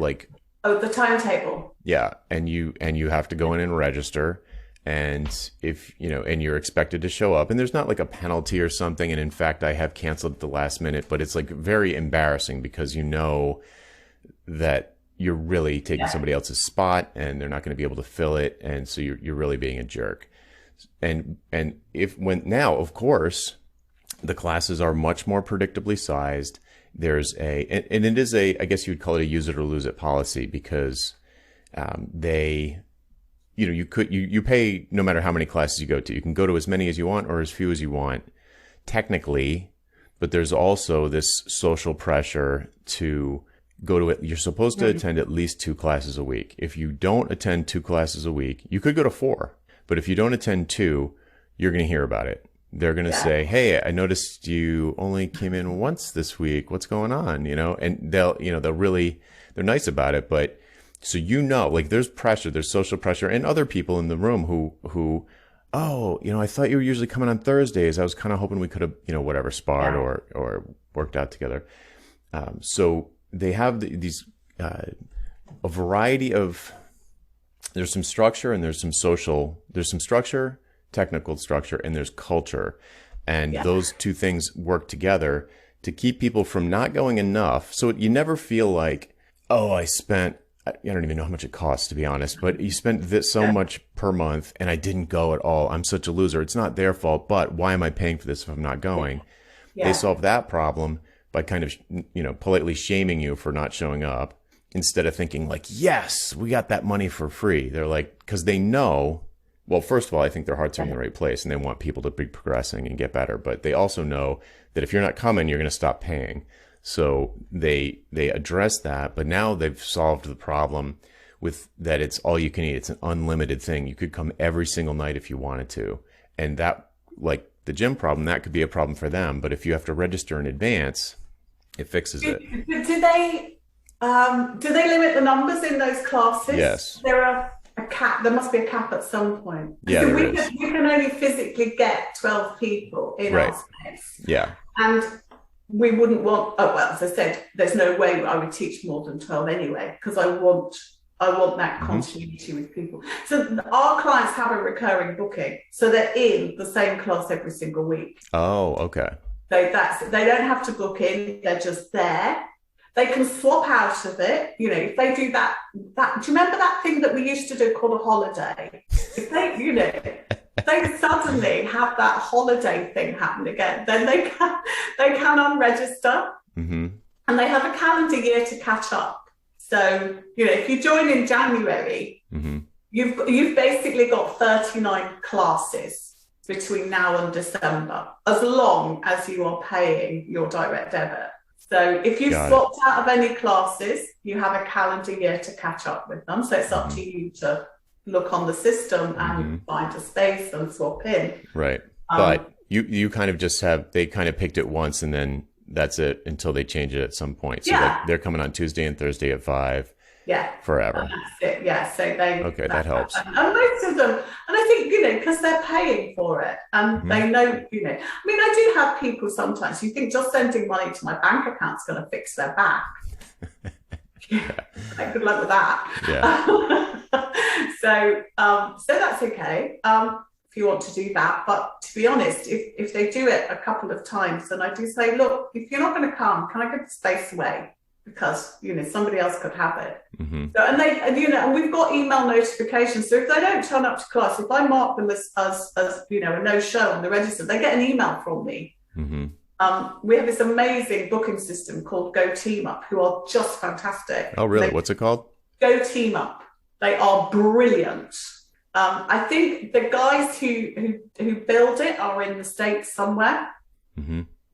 the timetable. yeah, and you have to go in and register. And if, and you're expected to show up, and there's not like a penalty or something. And in fact, I have canceled at the last minute, but it's like very embarrassing because that you're really taking Yeah. somebody else's spot and they're not going to be able to fill it. And so you're really being a jerk. And now, of course, the classes are much more predictably sized. And it is I guess you would call it a use it or lose it policy because, they, you pay no matter how many classes you go to. You can go to as many as you want or as few as you want, technically, but there's also this social pressure to go to it. You're supposed to attend at least 2 classes a week. If you don't attend 2 classes a week, you could go to 4, but if you don't attend 2, you're going to hear about it. They're going to say, "Hey, I noticed you only came in once this week. What's going on?" And they're nice about it, but so like there's pressure, there's social pressure, and other people in the room who, oh, I thought you were usually coming on Thursdays. I was kind of hoping we could have, whatever, sparred Yeah. or worked out together. So they have these a variety of. There's some structure and there's some social. There's some structure, technical structure, and there's culture, and Yeah. those two things work together to keep people from not going enough. So you never feel like, oh, I don't even know how much it costs, to be honest, but you spent so much per month and I didn't go at all. I'm such a loser. It's not their fault, but why am I paying for this if I'm not going? Yeah. They solve that problem by kind of, politely shaming you for not showing up instead of thinking like, yes, we got that money for free. They're like, because they know, well, first of all, I think their hearts are in the right place and they want people to be progressing and get better. But they also know that if you're not coming, you're going to stop paying. So they address that, but now they've solved the problem with that it's all you can eat. It's an unlimited thing. You could come every single night if you wanted to. And that, like the gym problem, that could be a problem for them. But if you have to register in advance, it fixes it. Do they Do they limit the numbers in those classes? Yes. There are a cap. There must be a cap at some point. Yeah, So there we is. can only physically get 12 people in our Right. space. Yeah. And we wouldn't want, oh, well, as I said, there's no way I would teach more than 12 anyway, because I want that continuity with people. So our clients have a recurring booking. So they're in the same class every single week. Oh, okay. So they don't have to book in, they're just there. They can swap out of it. You know, if they do that, do you remember that thing that we used to do called a holiday? If they, you know, they suddenly have that holiday thing happen again, then they can unregister, and they have a calendar year to catch up. So, you know, if you join in January, you've basically got 39 classes between now and December, as long as you are paying your direct debit. So if you've swapped out of any classes, you have a calendar year to catch up with them. So it's up to you to look on the system and find a space and swap in. Right. But you kind of just they kind of picked it once and then that's it until they change it at some point. So they're coming on Tuesday and Thursday at 5. Yeah. Forever. And that's it. Yeah. So that helps. And most of them, and I think, you know, because they're paying for it and they know, you know, I mean, I do have people sometimes, you think just sending money to my bank account's going to fix their back. Good luck with that. Yeah. So that's okay. If you want to do that, but to be honest, if they do it a couple of times, then I do say, look, if you're not going to come, can I give the space away? Because, you know, somebody else could have it. So, and you know, and we've got email notifications. So if they don't turn up to class, if I mark them as you know, a no-show on the register, they get an email from me. We have this amazing booking system called Go Team Up, who are just fantastic. Oh, really? What's it called? Go Team Up. They are brilliant. I think the guys who build it are in the States somewhere.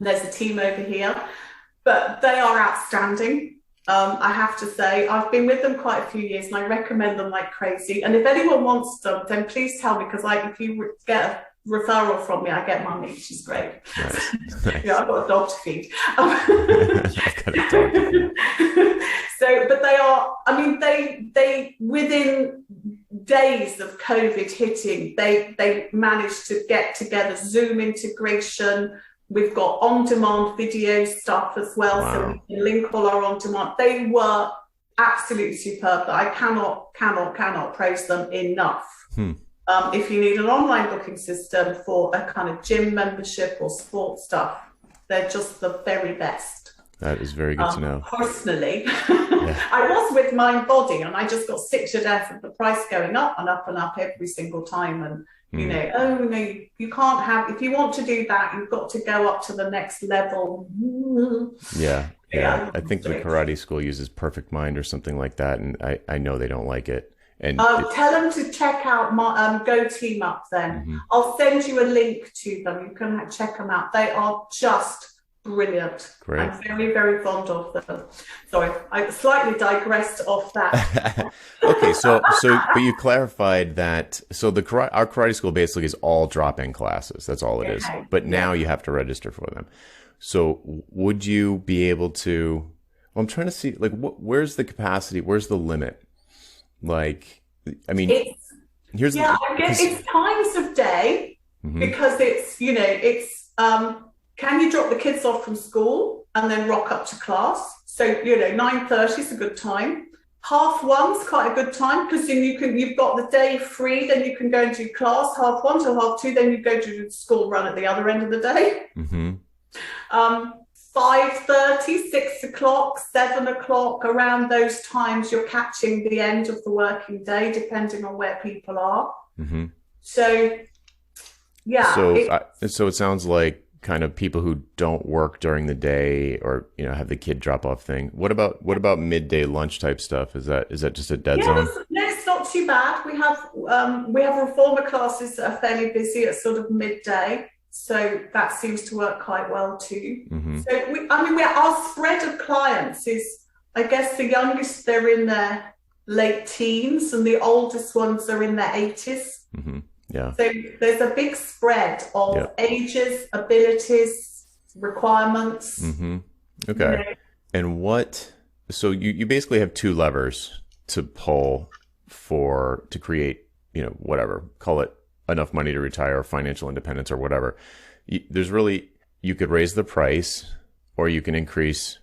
There's a team over here. But they are outstanding. I have to say, I've been with them quite a few years and I recommend them like crazy. And if anyone wants them, then please tell me, because if you get a referral from me, I get money, which is great. Nice. Yeah, I've got a dog to feed. So, but they are, I mean, they within days of COVID hitting, they managed to get together Zoom integration. We've got on-demand video stuff as well, so we can link all our on-demand. They were absolutely superb. I cannot praise them enough. If you need an online booking system for a kind of gym membership or sports stuff, they're just the very best. That is very good to know. Personally, I was with Mind Body and I just got sick to death of the price going up and up and up every single time. And you know, oh no, you can't have, if you want to do that, you've got to go up to the next level. Yeah. I think the karate school uses Perfect Mind or something like that, and I know they don't like it. And tell them to check out my Go Team Up then. I'll send you a link to them. You can check them out. They are just brilliant. Great. I'm very, very fond of them. Sorry, I slightly digressed off that. Okay, so but you clarified that, so our karate school basically is all drop-in classes. That's all it is. But now you have to register for them. So would you be able to, well, I'm trying to see, like, where's the capacity? Where's the limit? Like, I mean, I guess it's times of day, because it's, you know, it's, can you drop the kids off from school and then rock up to class? So, you know, 9:30 is a good time. 1:30's quite a good time, because then you've got the day free, then you can go and do class 1:30 till 2:30, then you go to the school run at the other end of the day. 5:30, 6 o'clock, 7 o'clock, around those times you're catching the end of the working day, depending on where people are. So, yeah. So it sounds like kind of people who don't work during the day, or, you know, have the kid drop off thing. What about midday lunch type stuff? Is that just a dead zone? No, it's not too bad. We have reformer classes that are fairly busy at sort of midday. So that seems to work quite well too. So our spread of clients is, I guess the youngest, they're in their late teens and the oldest ones are in their 80s. Yeah. So there's a big spread of ages, abilities, requirements. Okay. And what so you basically have two levers to pull to create, whatever, call it enough money to retire or financial independence or whatever. There's really, you could raise the price or you can increase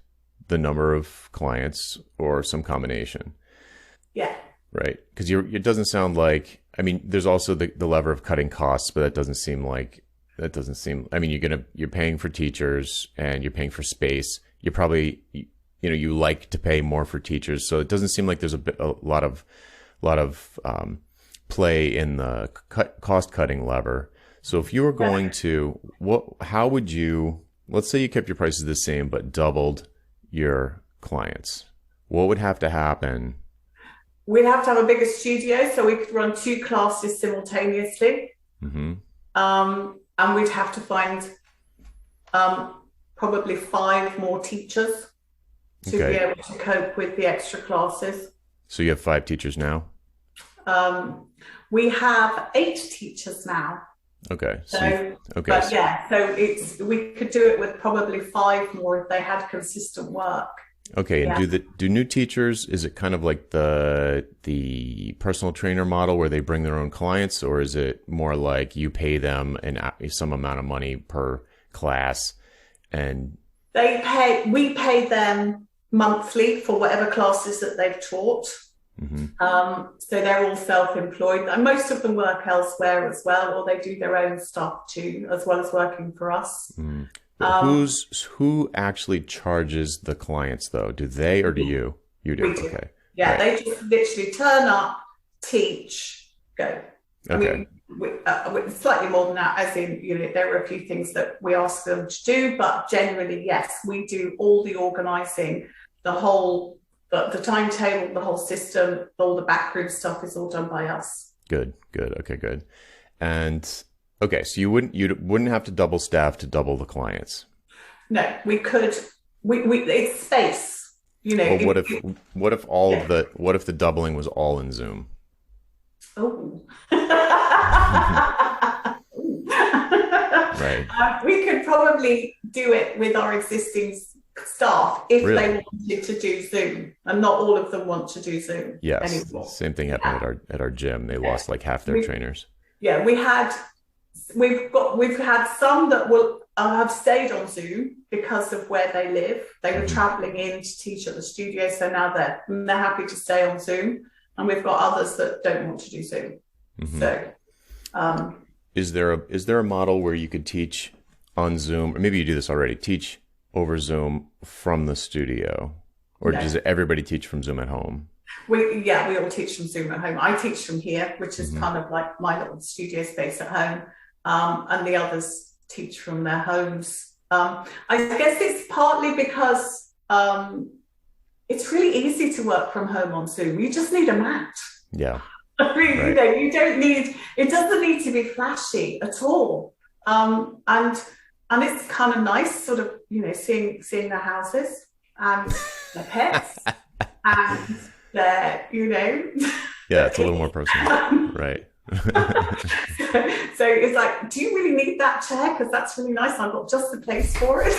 the number of clients or some combination. Yeah. Right. Because it doesn't sound like, I mean, there's also the lever of cutting costs, but that doesn't seem, I mean, you're paying for teachers and you're paying for space. You probably, you like to pay more for teachers. So it doesn't seem like there's a lot of play in the cost cutting lever. So if you were going to, how would you, let's say you kept your prices the same, but doubled your clients, what would have to happen? We'd have to have a bigger studio so we could run 2 classes simultaneously. Mm-hmm. And we'd have to find probably 5 more teachers to be able to cope with the extra classes. So you have 5 teachers now? We have 8 teachers now. Okay. So we could do it with probably 5 more if they had consistent work. Okay, and do new teachers, is it kind of like the personal trainer model where they bring their own clients, or is it more like you pay them some amount of money per class and we pay them monthly for whatever classes that they've taught. Mm-hmm. So they're all self-employed, and most of them work elsewhere as well, or they do their own stuff too, as well as working for us. Mm. But who actually charges the clients though? Do they or do you? You do. We do. Okay. Yeah, right. They just literally turn up, teach, go. Okay. I mean, slightly more than that, as in, there are a few things that we ask them to do, but generally, yes, we do all the organising, the whole, the timetable, the whole system, all the backroom stuff is all done by us. Good. Okay, good. And okay, so you wouldn't have to double staff to double the clients. No, we could. It's space. Well, what if the doubling was all in Zoom? Oh. Right. We could probably do it with our existing staff if Really? they wanted to do Zoom, and not all of them want to do Zoom anymore. Same thing happened at our gym. They lost like half their trainers. Yeah, we've had some that will have stayed on Zoom because of where they live. They were traveling in to teach at the studio, so now they're happy to stay on Zoom. And we've got others that don't want to do Zoom. Mm-hmm. So, is there a model where you could teach on Zoom, or maybe you do this already? Teach over Zoom from the studio, or does everybody teach from Zoom at home? We all teach from Zoom at home. I teach from here, which is kind of like my little studio space at home, and the others teach from their homes. I guess it's partly because it's really easy to work from home on Zoom. You just need a mat. Yeah. I mean, right. It doesn't need to be flashy at all. And it's kind of nice sort of, seeing their houses and their pets and their, Yeah, it's a little more personal. Right. So it's like, do you really need that chair? Because that's really nice. I've got just the place for it.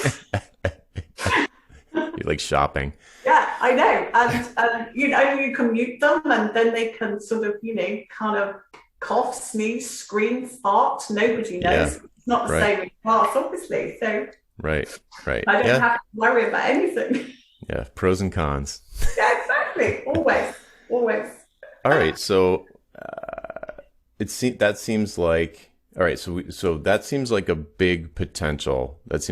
You're like shopping. Yeah, I know. And you can mute them and then they can sort of, kind of cough, sneeze, scream, fart. Nobody knows. Yeah. It's not the same in class, obviously. So right. I don't have to worry about anything. Yeah, pros and cons. Yeah, exactly. Always. All right, so that seems like all right. So that seems like a big potential. Because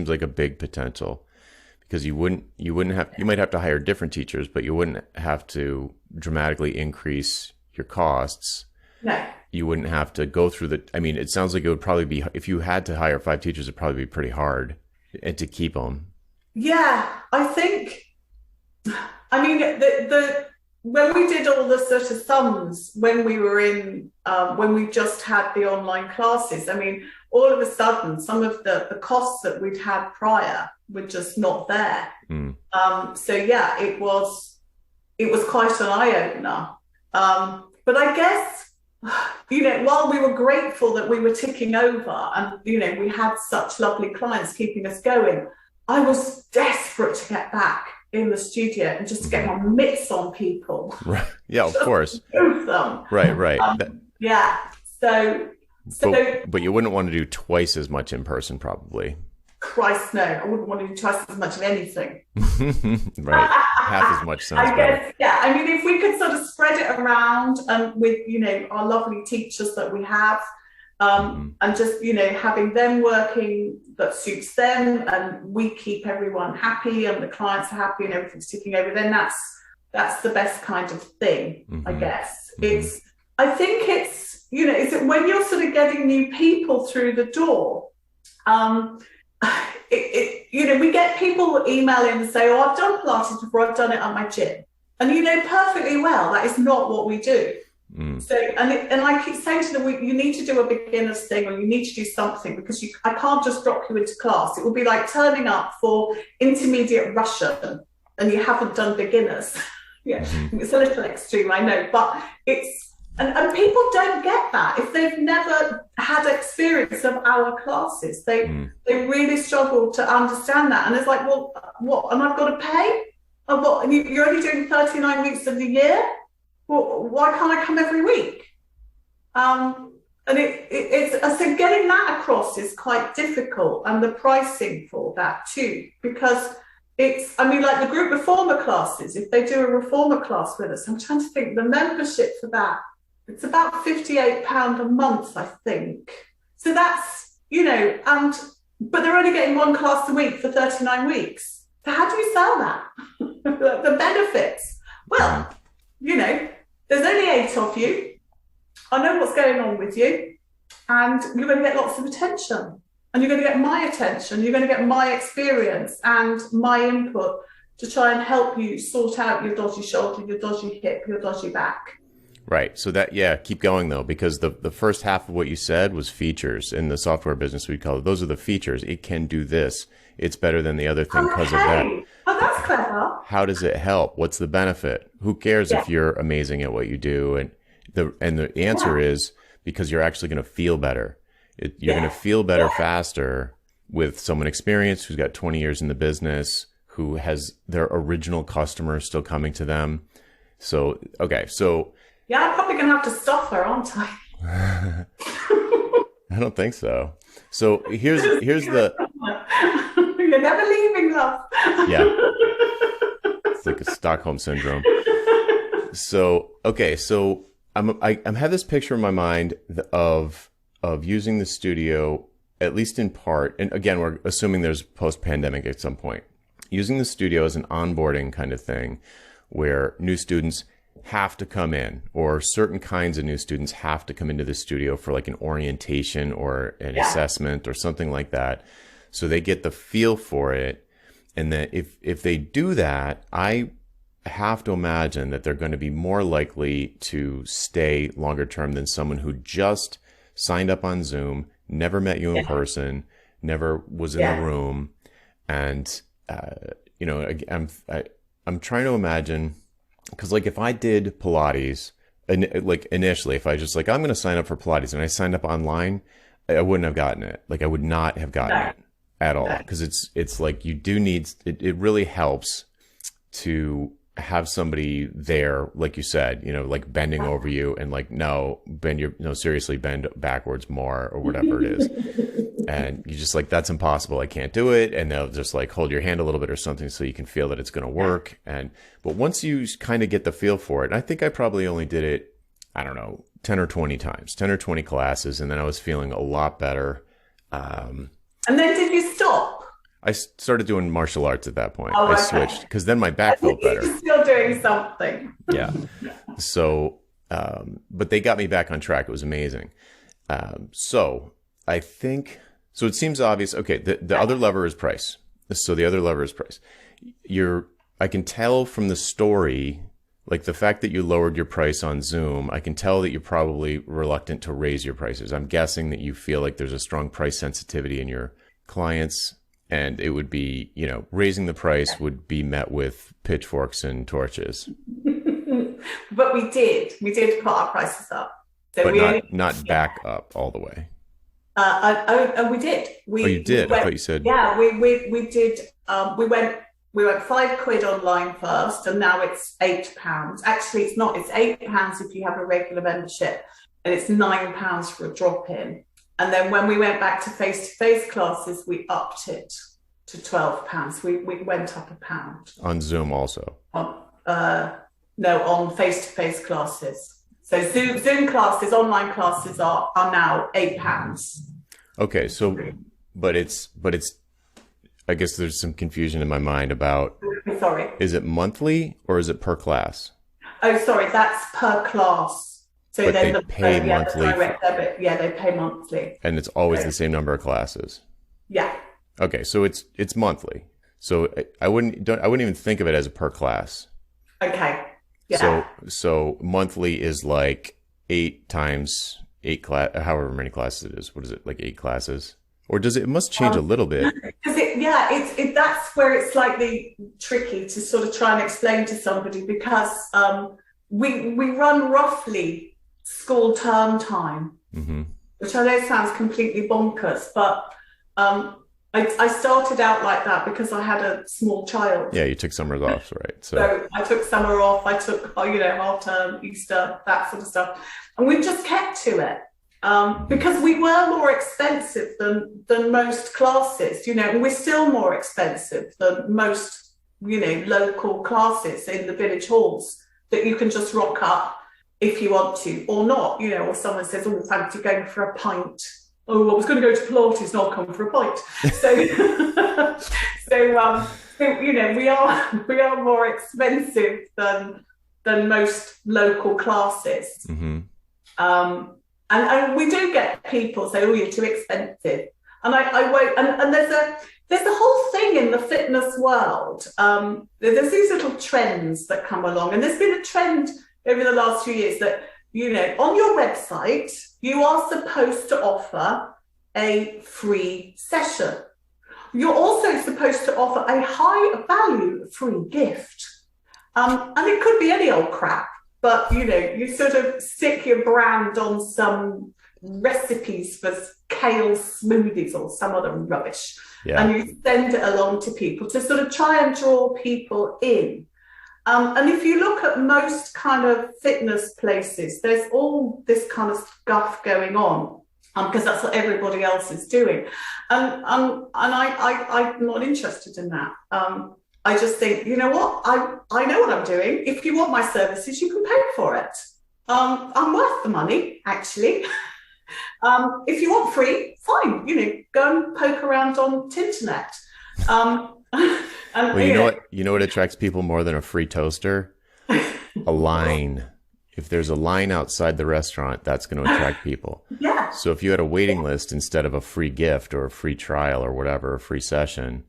you might have to hire different teachers, but you wouldn't have to dramatically increase your costs. No. You wouldn't have to go through it sounds like it would probably be, if you had to hire 5 teachers, it'd probably be pretty hard and to keep them. Yeah, I think, when we did all the sort of sums, when we were when we just had the online classes, all of a sudden, some of the costs that we'd had prior were just not there. Mm. So yeah, it was quite an eye-opener. But I guess, while we were grateful that we were ticking over and, we had such lovely clients keeping us going, I was desperate to get back in the studio and just to get my mitts on people. Right. Yeah, of course. Move them. Right, right. Yeah. So But you wouldn't want to do twice as much in person, probably. Christ, no, I wouldn't want to do twice as much of anything. Right. Half as much sounds better. Yeah. I mean, if we could sort of spread it around with, our lovely teachers that we have, and just, having them working that suits them, and we keep everyone happy and the clients are happy and everything's ticking over, then that's the best kind of thing, I guess. I think it's, is it when you're sort of getting new people through the door, we get people email in and say, oh, I've done Pilates before, I've done it at my gym. And you know perfectly well that is not what we do. So, and I keep saying to them, you need to do a beginner's thing, or you need to do something, because I can't just drop you into class. It would be like turning up for intermediate Russian and you haven't done beginners. It's a little extreme, I know, but and people don't get that. If they've never had experience of our classes, they really struggle to understand that. And it's like, well, what? And I've got to pay? And what? And you're only doing 39 weeks of the year? Well, why can't I come every week? And it's so getting that across is quite difficult, and the pricing for that too, because like the group reformer classes, if they do a reformer class with us, I'm trying to think the membership for that, it's about £58 a month, I think. So that's, but they're only getting one class a week for 39 weeks. So how do you sell that? The benefits? Well, there's only 8 of you. I know what's going on with you, and you're going to get lots of attention, and you're going to get my attention. You're going to get my experience and my input to try and help you sort out your dodgy shoulder, your dodgy hip, your dodgy back. Right. So keep going though, because the first half of what you said was features. In the software business, we call it, those are the features. It can do this. It's better than the other thing because of that. Oh, that's clever. How does it help? What's the benefit? Who cares if you're amazing at what you do? And the answer is because you're actually going to feel better. You're going to feel better faster with someone experienced who's got 20 years in the business, who has their original customers still coming to them. So, okay. So yeah, I'm probably going to have to stop her, aren't I? I don't think so. So here's the... You're never leaving, love. Yeah. It's like a Stockholm syndrome. So, okay. So I have this picture in my mind of using the studio, at least in part. And again, we're assuming there's post-pandemic at some point. Using the studio as an onboarding kind of thing where new students have to come in, or certain kinds of new students have to come into the studio for like an orientation or an assessment or something like that. So they get the feel for it. And that if they do that, I have to imagine that they're going to be more likely to stay longer term than someone who just signed up on Zoom, never met you in person, never was in the room. And, I'm trying to imagine, because like if I did Pilates, like initially, if I just like, I'm going to sign up for Pilates and I signed up online, I wouldn't have gotten it. Like I would not have gotten it at all. Because it's like you do need, it really helps to have somebody there, like you said, like bending over you and like, seriously bend backwards more or whatever it is. And you just like, that's impossible. I can't do it. And they'll just like hold your hand a little bit or something so you can feel that it's going to work. But once you kind of get the feel for it, I think I probably only did it, I don't know, 10 or 20 times, 10 or 20 classes. And then I was feeling a lot better. And then did you stop? I started doing martial arts at that point. I switched because then my back felt better. You're still doing something. Yeah. So, but they got me back on track. It was amazing. So I think, so it seems obvious. Okay. The other lever is price. So the other lever is price. I can tell from the story, like the fact that you lowered your price on Zoom, I can tell that you're probably reluctant to raise your prices. I'm guessing that you feel like there's a strong price sensitivity in your clients. And it would be, raising the price would be met with pitchforks and torches. But we did put our prices up. So but not back up all the way. We did. You did? I thought you said. Yeah, we did. We went we went £5 online first, and now it's £8. Actually, it's not. It's £8 if you have a regular membership, and it's £9 for a drop-in. And then when we went back to face-to-face classes, we upped it to £12. We went up £1 on Zoom also. No, on face-to-face classes. So Zoom classes, online classes are now £8. Okay, so but it's I guess there's some confusion in my mind about, sorry, is it monthly or is it per class? Oh, sorry, that's per class. So but then they pay monthly. The direct debit, they pay monthly. And it's always the same number of classes. Yeah. Okay, so it's monthly. So I wouldn't even think of it as a per class. Okay. Yeah. So monthly is like 8 times 8 class, however many classes it is. What is it, like 8 classes? Or does it must change a little bit? Because that's where it's slightly tricky to sort of try and explain to somebody, because we run roughly school term time, which I know sounds completely bonkers, but I started out like that because I had a small child. Yeah, you took summers off, right? So I took summer off, I took, half term, Easter, that sort of stuff. And we've just kept to it because we were more expensive than most classes, and we're still more expensive than most, local classes in the village halls that you can just rock up if you want to or not, or someone says, oh, fancy going for a pint. Oh, I was going to go to Pilates, not come for a pint. So, we are more expensive than most local classes. And we do get people say, oh, you're too expensive. And I won't. And there's a whole thing in the fitness world. There's these little trends that come along, and there's been a trend over the last few years that, on your website, you are supposed to offer a free session. You're also supposed to offer a high value free gift. And it could be any old crap, but, you sort of stick your brand on some recipes for kale smoothies or some other rubbish. Yeah. And you send it along to people to sort of try and draw people in. And if you look at most kind of fitness places, there's all this kind of stuff going on because that's what everybody else is doing. And I'm not interested in that. I just think, you know what? I know what I'm doing. If you want my services, you can pay for it. I'm worth the money, actually. If you want free, fine. Go and poke around on Tinternet. Well, you know what attracts people more than a free toaster? A line. If there's a line outside the restaurant, that's going to attract people. Yeah. So if you had a waiting list instead of a free gift or a free trial or whatever, a free session,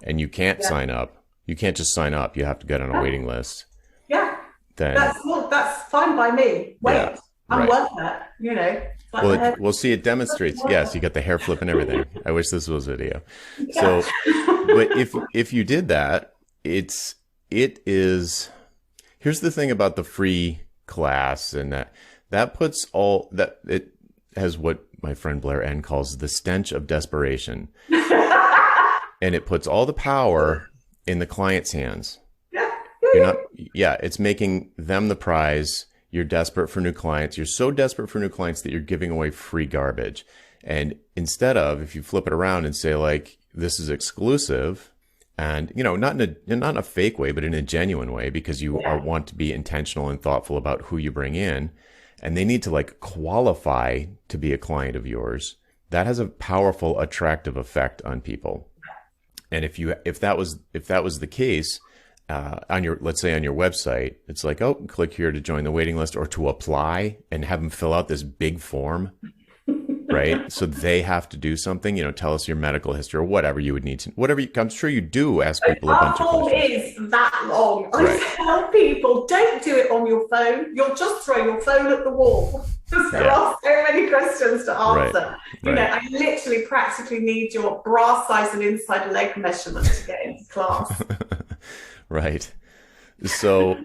and you can't sign up, you can't just sign up. You have to get on a waiting list. Yeah. Then that's fine by me. Wait, I'm worth it. Well, see, it demonstrates. Yes, you got the hair flip and everything. I wish this was video. Yeah. So, but if you did that, it is. Here's the thing about the free class, and that puts all that it has what my friend Blair N calls the stench of desperation, and it puts all the power in the client's hands. It's making them the prize. You're desperate for new clients. You're so desperate for new clients that you're giving away free garbage. And instead of, if you flip it around and say, like, this is exclusive, and, not in a fake way, but in a genuine way, because you want to be intentional and thoughtful about who you bring in, and they need to qualify to be a client of yours. That has a powerful, attractive effect on people. And if that was the case, let's say on your website, it's like, oh, click here to join the waiting list or to apply, and have them fill out this big form, right? So they have to do something, tell us your medical history or whatever you would need to, I'm sure you do ask people a bunch of questions. Our form is that long. I tell people, don't do it on your phone. You'll just throw your phone at the wall. There are so many questions to answer. I literally practically need your bra size and inside leg measurement to get into class. Right. So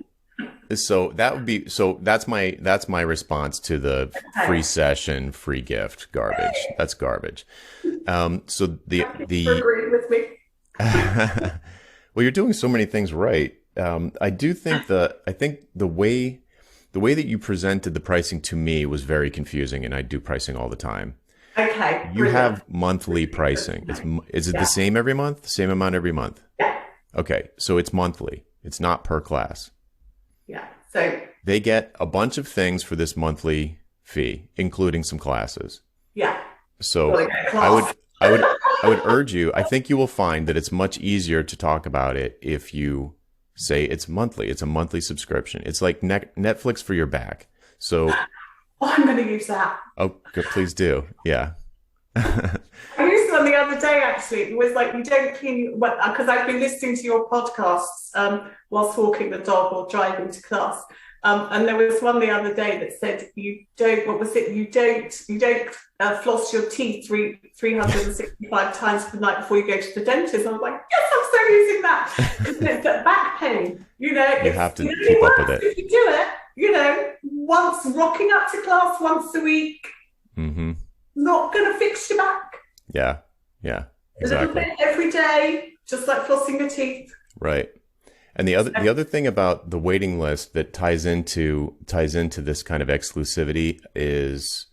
that would be, that's my response to the free session, free gift garbage. That's garbage. So the agree with me. Well, you're doing so many things right. I think the way that you presented the pricing to me was very confusing, and I do pricing all the time. Okay, You brilliant. have monthly pricing. Is it the Yeah, same every month? Same amount every month? yeah, Okay, so it's monthly. It's not per class. yeah. So, They get a bunch of things for this monthly fee, including some classes. yeah, got So to get a I would class. I would I would urge you, I think you will find that it's much easier to talk about it if you say it's monthly. It's a monthly subscription. It's like Netflix for your back. So, Oh, I'm going to use that. oh, please do. Yeah. I used one the other day, actually. It was like, you don't clean, because I've been listening to your podcasts whilst walking the dog or driving to class. And there was one the other day that said, you don't, what was it? You don't floss your teeth 365 times per night before you go to the dentist. I was like, yes, I'm so using that. Because it's that back pain, You it's have it to only keep up with works it. if you do it, once rocking up to class once a week, Hmm. not going to fix your back. Yeah. Yeah. A little Exactly. bit every day, just like flossing your teeth. Right. And the other thing about the waiting list that ties into this kind of exclusivity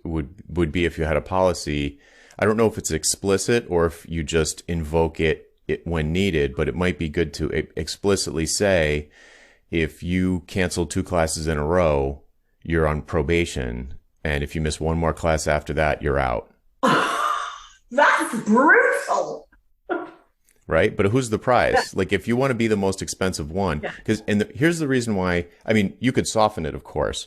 would be if you had a policy. I don't know if it's explicit or if you just invoke it when needed, but it might be good to explicitly say if you cancel 2 classes in a row, you're on probation, and if you miss one more class after that, you're out. That's brutal. Right? But who's the Yeah, prize? Like, if you want to be the most expensive one, yeah. here's the reason why. I mean, you could soften it, of course,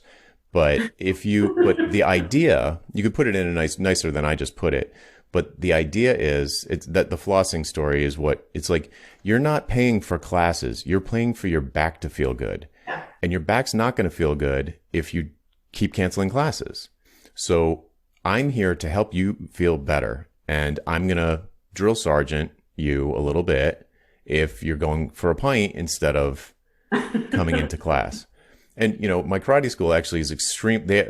but but the idea, you could put it in a nicer than I just put it. But the idea is it's that the flossing story is what it's like. You're not paying for classes. You're paying for your back to feel good, Yeah. and your back's not going to feel good if you keep canceling classes. So I'm here to help you feel better, and I'm going to drill sergeant you a little bit if you're going for a pint instead of coming into class. And my karate school actually is extreme. They have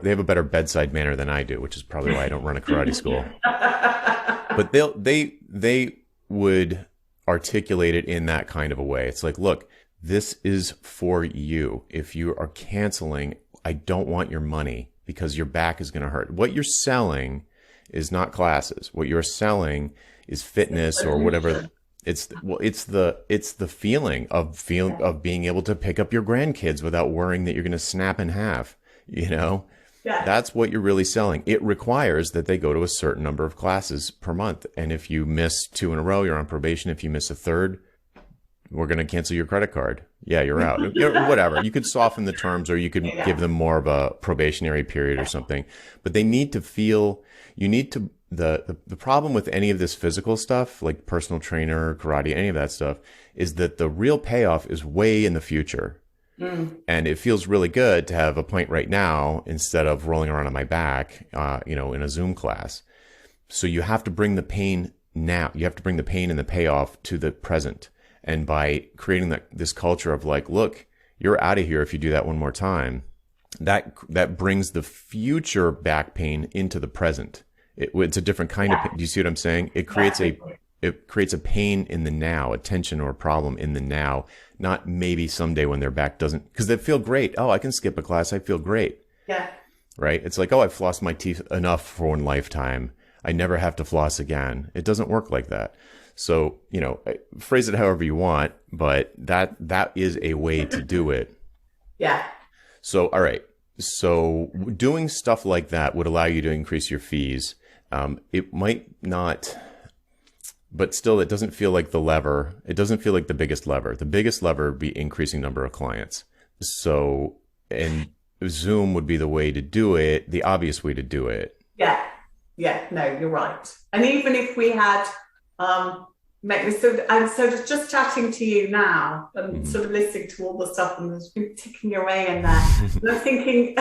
they have a better bedside manner than I do, which is probably why I don't run a karate school. But they would articulate it in that kind of a way. It's like, look, this is for you. If you are canceling, I don't want your money because your back is going to hurt. What you're selling is not classes. What you're selling is fitness or whatever. It's the feeling of being able to pick up your grandkids without worrying that you're going to snap in half. Yeah. That's what you're really selling. It requires that they go to a certain number of classes per month. And if you miss 2 in a row, you're on probation. If you miss a third, we're going to cancel your credit card. Yeah, you're out. Whatever. You could soften the terms or you could give them more of a probationary period or something. But they need to feel, you need to, the problem with any of this physical stuff, like personal trainer, karate, any of that stuff, is that the real payoff is way in the future. And it feels really good to have a pint right now instead of rolling around on my back, in a Zoom class. So you have to bring the pain now. You have to bring the pain and the payoff to the present. And by creating this culture of like, look, you're out of here if you do that one more time, that brings the future back pain into the present. It's a different kind of pain. Do you see what I'm saying? It creates a pain in the now, a tension or a problem in the now, not maybe someday when their back doesn't, because they feel great. Oh, I can skip a class. I feel great. Yeah. Right? It's like, oh, I've flossed my teeth enough for one lifetime. I never have to floss again. It doesn't work like that. So, phrase it however you want, but that is a way to do it. Yeah. So, all right. So doing stuff like that would allow you to increase your fees. It might not, but still, it doesn't feel like the lever. It doesn't feel like the biggest lever. The biggest lever would be increasing number of clients. So, and Zoom would be the way to do it, the obvious way to do it. Yeah. Yeah. No, you're right. And even if we had, I'm sort of just chatting to you now and sort of listening to all the stuff and there's been ticking away in there. And I'm thinking,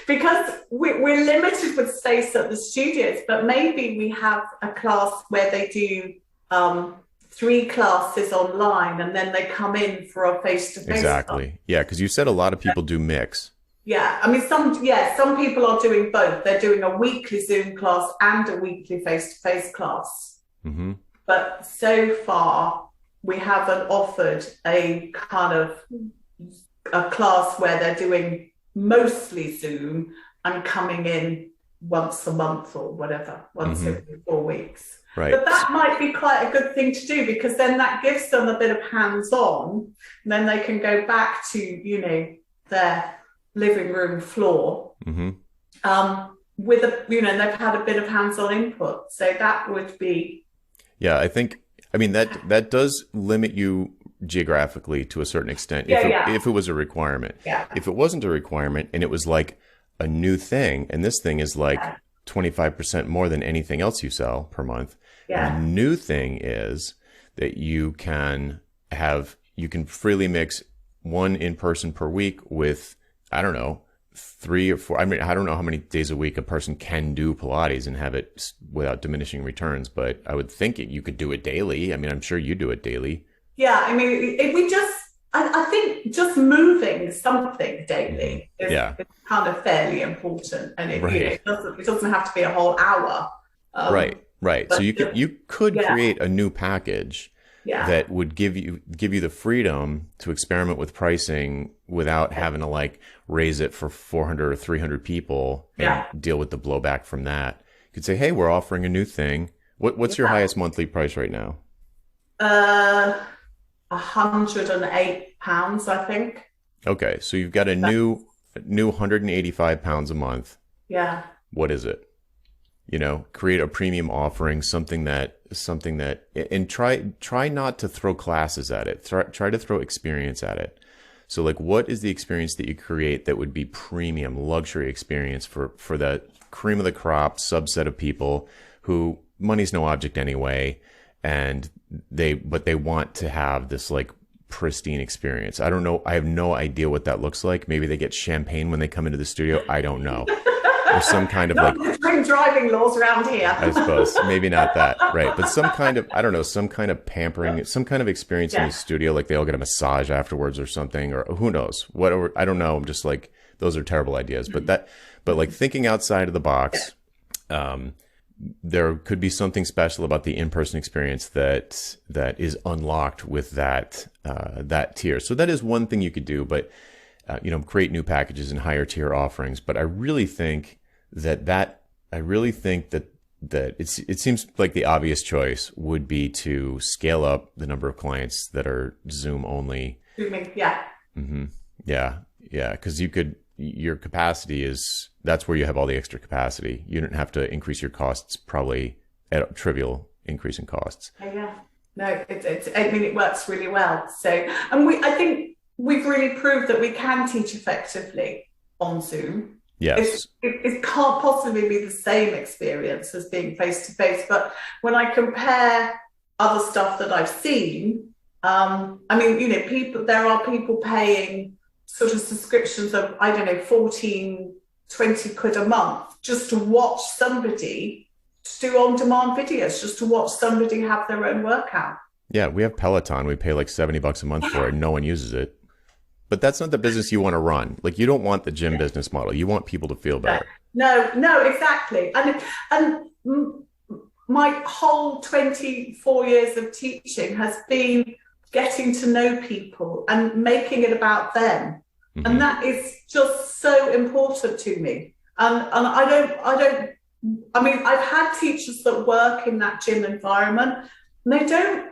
because we're limited with space at the studios, but maybe we have a class where they do 3 classes online and then they come in for a face-to-face Exactly. class. Yeah, because you said a lot of people do mix. Yeah, I mean, some people are doing both. They're doing a weekly Zoom class and a weekly face-to-face class. Mm-hmm. But so far, we haven't offered a kind of a class where they're doing mostly Zoom and coming in once a month or whatever, once every 4 weeks. Right. But that might be quite a good thing to do, because then that gives them a bit of hands-on, and then they can go back to, you know, their living room floor with a, you know, they've had a bit of hands-on input. So that would be. Yeah, I mean, that does limit you geographically to a certain extent if it was a requirement. Yeah. If it wasn't a requirement and it was like a new thing, and this thing is like 25% more than anything else you sell per month. Yeah. And the new thing is that you can freely mix one in person per week with, I don't know, 3 or 4. I mean, I don't know how many days a week a person can do Pilates and have it without diminishing returns, but I would think you could do it daily. I mean, I'm sure you do it daily. Yeah. I mean, if we just, I think just moving something daily is kind of fairly important, and you know, it doesn't have to be a whole hour. Right. So you could create a new package that would give you the freedom to experiment with pricing without having to like raise it for 400 or 300 people and deal with the blowback from that. You could say, hey, we're offering a new thing. What's your highest monthly price right now? £108, I think. Okay, so you've got a new £185 a month. Yeah. What is it? You know, create a premium offering, something that, and try not to throw classes at it. Try to throw experience at it. So like, what is the experience that you create that would be premium luxury experience for the cream of the crop subset of people who money's no object anyway, and they want to have this like pristine experience. I don't know. I have no idea what that looks like. Maybe they get champagne when they come into the studio. I don't know. Or some kind of like driving laws around here. I suppose maybe not that, right? But some kind of, I don't know, some kind of pampering, some kind of experience in the studio, like they all get a massage afterwards or something, or who knows? Whatever, I don't know. I'm just like, those are terrible ideas. But like thinking outside of the box, there could be something special about the in-person experience that is unlocked with that tier. So that is one thing you could do, but you know, create new packages and higher tier offerings. But I really think that it seems like the obvious choice would be to scale up the number of clients that are Zoom only. Yeah. Mm-hmm. Yeah. Because your capacity that's where you have all the extra capacity. You don't have to increase your costs probably at a trivial increase in costs. Yeah. No, I mean, it works really well. So, and I think we've really proved that we can teach effectively on Zoom. Yes. It can't possibly be the same experience as being face-to-face. But when I compare other stuff that I've seen, I mean, you know, there are people paying sort of subscriptions of, I don't know, 14, 20 quid a month just to watch somebody to do on-demand videos, just to watch somebody have their own workout. Yeah, we have Peloton. We pay like $70 a month for it. And no one uses it. But that's not the business you want to run. Like, you don't want the gym business model. You want people to feel better. No, exactly. And my whole 24 years of teaching has been getting to know people and making it about them. Mm-hmm. And that is just so important to me. And I mean, I've had teachers that work in that gym environment, and they don't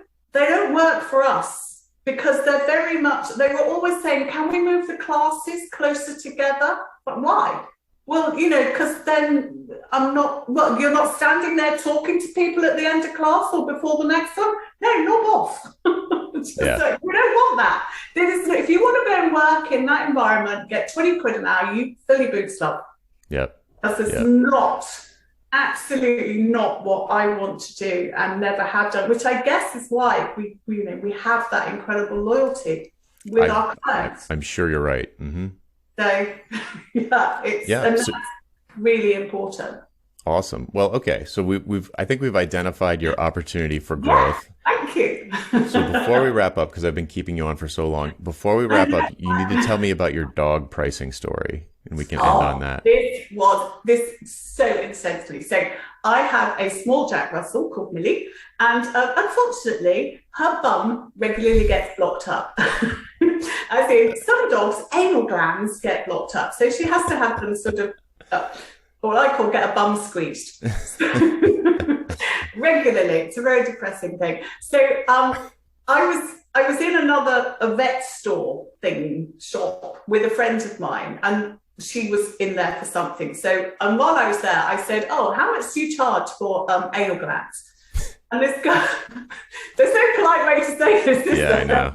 work for us. Because they were always saying, can we move the classes closer together? But why? Well, you know, because then you're not standing there talking to people at the end of class or before the next one. No, knock off. We don't want that. If you want to go and work in that environment, get 20 quid an hour, you fill your boots up. Yep. Because it's absolutely not what I want to do and never have done, which I guess is why we have that incredible loyalty with our clients. I'm sure you're right. Mm-hmm. So that's really important. Awesome. Well, okay. So I think we've identified your opportunity for growth. Thank you. So before we wrap up, because I've been keeping you on for so long, before we wrap up, you need to tell me about your dog pricing story. And we can end on that. This so intensely. So I have a small Jack Russell called Millie, and unfortunately, her bum regularly gets blocked up. As in, some dogs' anal glands get blocked up, so she has to have them sort of, what I call get a bum squeezed regularly. It's a very depressing thing. So I was in a vet store shop with a friend of mine, and she was in there for something. So, and while I was there, I said, "Oh, how much do you charge for anal glands?" And this guy, there's no polite way to say this, is there? I know.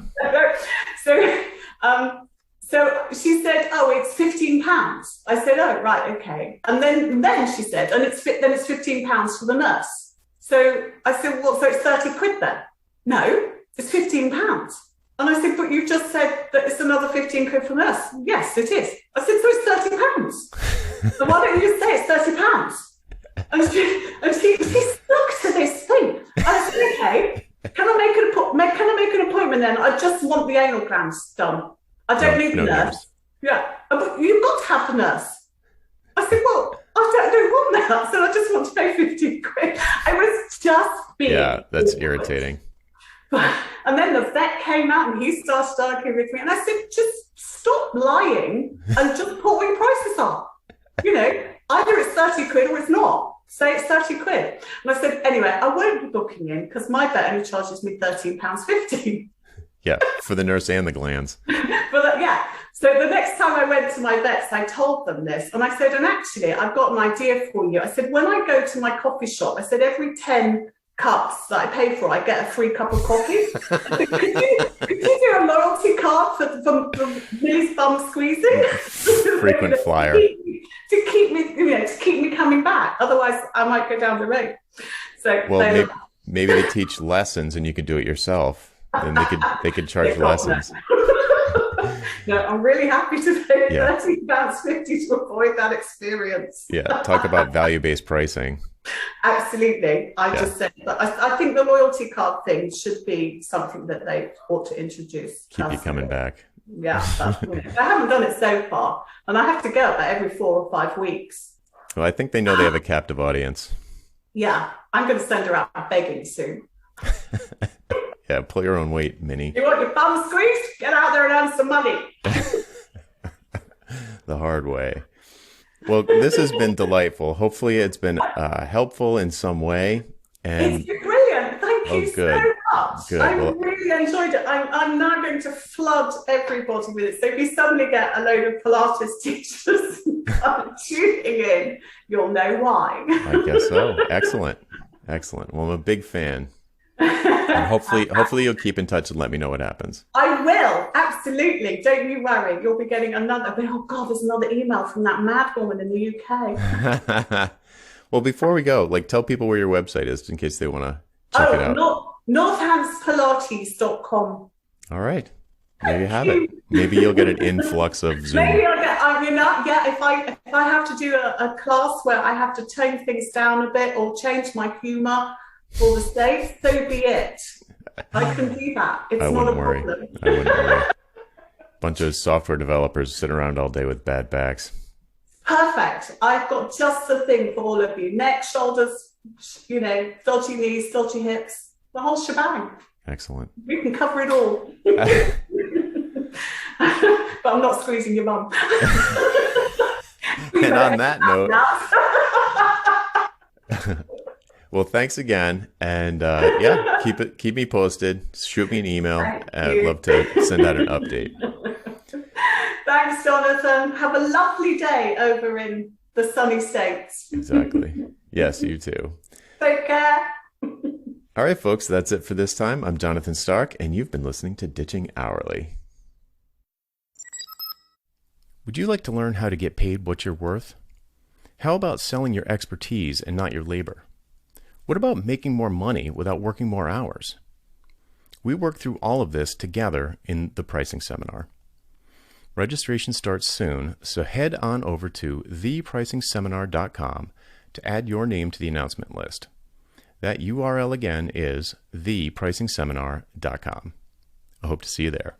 So she said, "Oh, it's £15." I said, "Oh, right, okay." And then she said, "And it's £15 for the nurse." So I said, "Well, so it's 30 quid then?" "No, it's £15." And I said, "But you just said that it's another 15 quid for the nurse." "Yes, it is." I said, "So it's £30." "So why don't you just say it's £30? And she stuck to this thing. I said, "Okay, can I make an appointment then? I just want the anal glands done. I don't need the nurse." "Yeah, but you've got to have the nurse." I said, "Well, I don't want that. So I just want to pay 15 quid." I was just being that's awkward. irritating. And then the vet came out and he started arguing with me. And I said, "Just stop lying and just put what your prices are. You know, either it's 30 quid or it's not. Say it's 30 quid. And I said, "Anyway, I won't be booking in because my vet only charges me £13.50. Yeah, for the nurse and the glands. So the next time I went to my vets, I told them this. And I said, "And actually, I've got an idea for you." I said, "When I go to my coffee shop," I said, "every 10 cups that I pay for, I get a free cup of coffee." I said, could you do a loyalty card for Millie's bum squeezing?" Frequent flyer. To keep me coming back. Otherwise, I might go down the road. So, maybe they teach lessons and you could do it yourself. Then they could charge lessons. No, I'm really happy to pay £13.50 to avoid that experience. Yeah, talk about value-based pricing. Absolutely. Just said, but I think the loyalty card thing should be something that they ought to introduce. Keep you coming back. Yeah, I haven't done it so far, and I have to go about every 4 or 5 weeks. Well, I think they know they have a captive audience. Yeah, I'm going to send her out begging soon. Yeah, pull your own weight, Minnie. You want your bum squeezed? Get out there and earn some money. The hard way. Well, this has been delightful. Hopefully it's been helpful in some way. And it's been brilliant. Thank you so much. Good. I really enjoyed it. I'm now going to flood everybody with it. So if you suddenly get a load of Pilates teachers tuning in, you'll know why. I guess so. Excellent. Well, I'm a big fan. And hopefully you'll keep in touch and let me know what happens. I will, absolutely. Don't you worry. You'll be getting another. Oh God, there's another email from that mad woman in the UK. Well, before we go, tell people where your website is in case they want to check it out. Northampspilates.com. All right. There you have it. Maybe you'll get an influx of Zoom. Maybe I'll get. If I have to do a class where I have to tone things down a bit or change my humour for the stage, so be it. I can do that. It's not a problem. I wouldn't worry. Bunch of software developers sitting around all day with bad backs. Perfect. I've got just the thing for all of you. Neck, shoulders, dodgy knees, dodgy hips, the whole shebang. Excellent. We can cover it all. But I'm not squeezing your mum. And on that note, well, thanks again, and keep me posted. Shoot me an email. I'd love to send out an update. Thanks, Jonathan. Have a lovely day over in the sunny States. Exactly. Yes, you too. Take care. All right, folks, that's it for this time. I'm Jonathan Stark, and you've been listening to Ditching Hourly. Would you like to learn how to get paid what you're worth? How about selling your expertise and not your labor? What about making more money without working more hours? We work through all of this together in the pricing seminar. Registration starts soon, so head on over to thepricingseminar.com to add your name to the announcement list. That URL again is thepricingseminar.com. I hope to see you there.